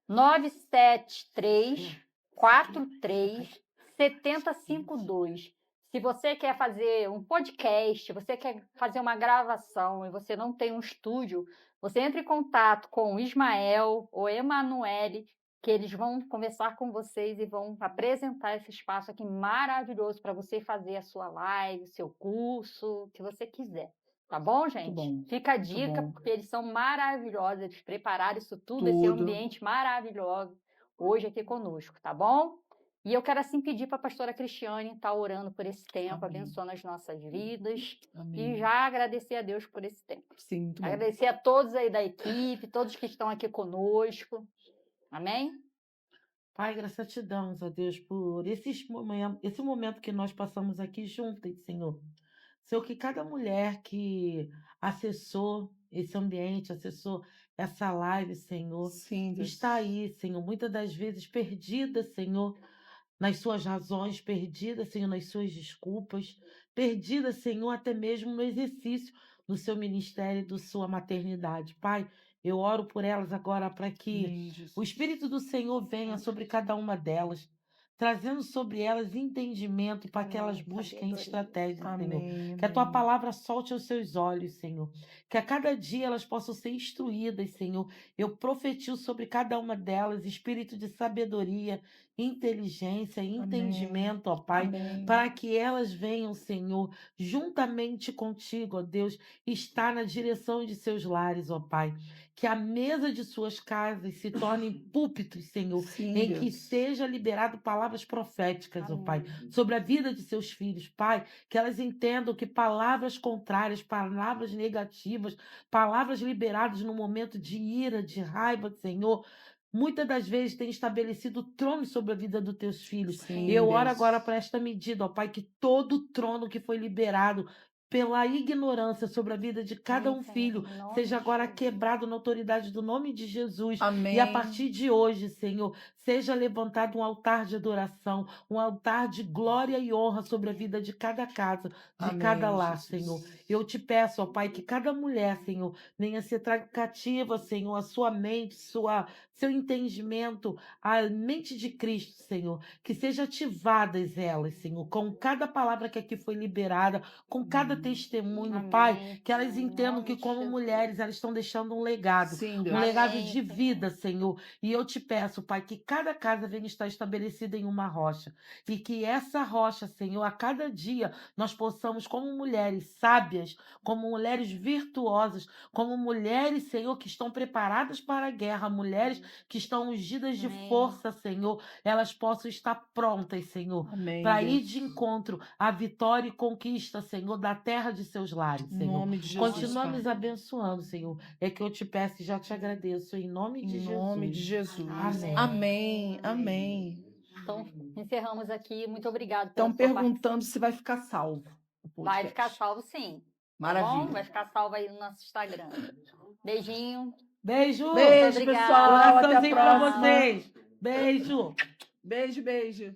[SPEAKER 1] 973 43 7052. Se você quer fazer um podcast, você quer fazer uma gravação e você não tem um estúdio, você entra em contato com o Ismael ou Emanuele, que eles vão conversar com vocês e vão apresentar esse espaço aqui maravilhoso para você fazer a sua live, seu curso, o que você quiser. Tá bom, gente?
[SPEAKER 2] bom,
[SPEAKER 1] Fica a dica,
[SPEAKER 2] bom.
[SPEAKER 1] porque eles são maravilhosos, eles prepararam isso tudo, esse
[SPEAKER 2] Tudo.
[SPEAKER 1] ambiente maravilhoso hoje aqui conosco, tá bom? E eu quero assim pedir para a pastora Cristiane estar orando por esse tempo,
[SPEAKER 2] Amém.
[SPEAKER 1] abençoando as nossas vidas
[SPEAKER 2] Amém.
[SPEAKER 1] e já agradecer a Deus por esse tempo.
[SPEAKER 2] Sim, muito bom.
[SPEAKER 1] Agradecer a todos aí da equipe, todos que estão aqui conosco. Amém?
[SPEAKER 3] Pai, graças te damos, ó Deus, por esse momento que nós passamos aqui juntas, Senhor. Senhor, que cada mulher que acessou esse ambiente, acessou essa live, Senhor,
[SPEAKER 2] Sim, Deus.
[SPEAKER 3] está aí, Senhor, muitas das vezes perdida, Senhor, nas suas razões, perdida, Senhor, nas suas desculpas, perdida, Senhor, até mesmo no exercício do seu ministério e da sua maternidade. Pai, eu oro por elas agora para que
[SPEAKER 2] Amém, Jesus.
[SPEAKER 3] o Espírito do Senhor venha sobre cada uma delas, trazendo sobre elas entendimento para que elas
[SPEAKER 1] Amém.
[SPEAKER 3] busquem
[SPEAKER 1] Sabedoria.
[SPEAKER 3] estratégias, Senhor.
[SPEAKER 2] Amém.
[SPEAKER 3] Que a tua
[SPEAKER 2] amém.
[SPEAKER 3] palavra solte aos seus olhos, Senhor. Que a cada dia elas possam ser instruídas, Senhor. Eu profetizo sobre cada uma delas espírito de sabedoria, inteligência, entendimento, ó Pai,
[SPEAKER 2] Amém.
[SPEAKER 3] para que elas venham, Senhor, juntamente contigo, ó Deus, estar na direção de seus lares, ó Pai. Que a mesa de suas casas se torne púlpitos, Senhor,
[SPEAKER 2] Sim,
[SPEAKER 3] em que
[SPEAKER 2] Deus.
[SPEAKER 3] seja liberado palavras proféticas, ó Pai,
[SPEAKER 1] Amém.
[SPEAKER 3] sobre a vida de seus filhos, Pai, que elas entendam que palavras contrárias, palavras negativas, palavras liberadas no momento de ira, de raiva, Senhor, muitas das vezes tem estabelecido trono sobre a vida dos teus filhos.
[SPEAKER 2] Sim,
[SPEAKER 3] Eu oro
[SPEAKER 2] Deus.
[SPEAKER 3] agora para esta medida, ó Pai, que todo trono que foi liberado pela ignorância sobre a vida de cada
[SPEAKER 1] Sim,
[SPEAKER 3] um
[SPEAKER 1] Senhor,
[SPEAKER 3] filho,
[SPEAKER 1] em nome
[SPEAKER 3] seja
[SPEAKER 1] de
[SPEAKER 3] agora
[SPEAKER 1] Jesus.
[SPEAKER 3] quebrado na autoridade do nome de Jesus.
[SPEAKER 2] Amém.
[SPEAKER 3] E a partir de hoje, Senhor, seja levantado um altar de adoração, um altar de glória e honra sobre a vida de cada casa, de cada
[SPEAKER 2] Amém,
[SPEAKER 3] lar,
[SPEAKER 2] Jesus.
[SPEAKER 3] Senhor. Eu te peço, ó Pai, que cada mulher, Senhor, venha ser cativa, Senhor, a sua mente, seu entendimento, a mente de Cristo, Senhor, que seja ativadas elas, Senhor, com cada palavra que aqui foi liberada, com cada testemunho, Pai,
[SPEAKER 1] Amém.
[SPEAKER 3] que elas
[SPEAKER 1] Em
[SPEAKER 3] entendam
[SPEAKER 1] nome
[SPEAKER 3] que
[SPEAKER 1] de
[SPEAKER 3] como
[SPEAKER 1] Jesus.
[SPEAKER 3] mulheres elas estão deixando um legado,
[SPEAKER 2] Sim,
[SPEAKER 3] um
[SPEAKER 2] Deus.
[SPEAKER 3] legado
[SPEAKER 1] Amém,
[SPEAKER 3] de
[SPEAKER 1] Senhor.
[SPEAKER 3] vida, Senhor. E eu te peço, Pai, que cada casa venha estar estabelecida em uma rocha e que essa rocha, Senhor, a cada dia nós possamos, como mulheres sábias, como mulheres virtuosas, como mulheres, Senhor, que estão preparadas para a guerra, mulheres que estão ungidas de
[SPEAKER 1] Amém.
[SPEAKER 3] força, Senhor, elas possam estar prontas, Senhor,
[SPEAKER 2] Amém,
[SPEAKER 3] para ir
[SPEAKER 2] Deus.
[SPEAKER 3] de encontro à vitória e conquista, Senhor, da terra de seus lares,
[SPEAKER 2] Em
[SPEAKER 3] Senhor.
[SPEAKER 2] nome de Jesus,
[SPEAKER 3] Continua
[SPEAKER 2] Pai.
[SPEAKER 3] nos abençoando, Senhor. É que eu te peço e já te agradeço, em nome de
[SPEAKER 2] Em nome de
[SPEAKER 3] Jesus.
[SPEAKER 2] Jesus.
[SPEAKER 3] Amém.
[SPEAKER 2] Amém, amém.
[SPEAKER 1] Então, encerramos aqui. Muito obrigado pela
[SPEAKER 2] Estão
[SPEAKER 1] sua participação.
[SPEAKER 2] perguntando se vai ficar salvo o
[SPEAKER 1] Vai
[SPEAKER 2] podcast.
[SPEAKER 1] ficar salvo, sim. Tá bom?
[SPEAKER 2] Maravilha.
[SPEAKER 1] Vai ficar salvo aí no nosso Instagram. Beijinho.
[SPEAKER 3] Beijo!
[SPEAKER 1] Muito
[SPEAKER 2] Beijo,
[SPEAKER 1] obrigada.
[SPEAKER 2] pessoal. Até a
[SPEAKER 3] Coraçãozinho pra
[SPEAKER 2] próxima.
[SPEAKER 3] vocês. Beijo!
[SPEAKER 2] Beijo, beijo.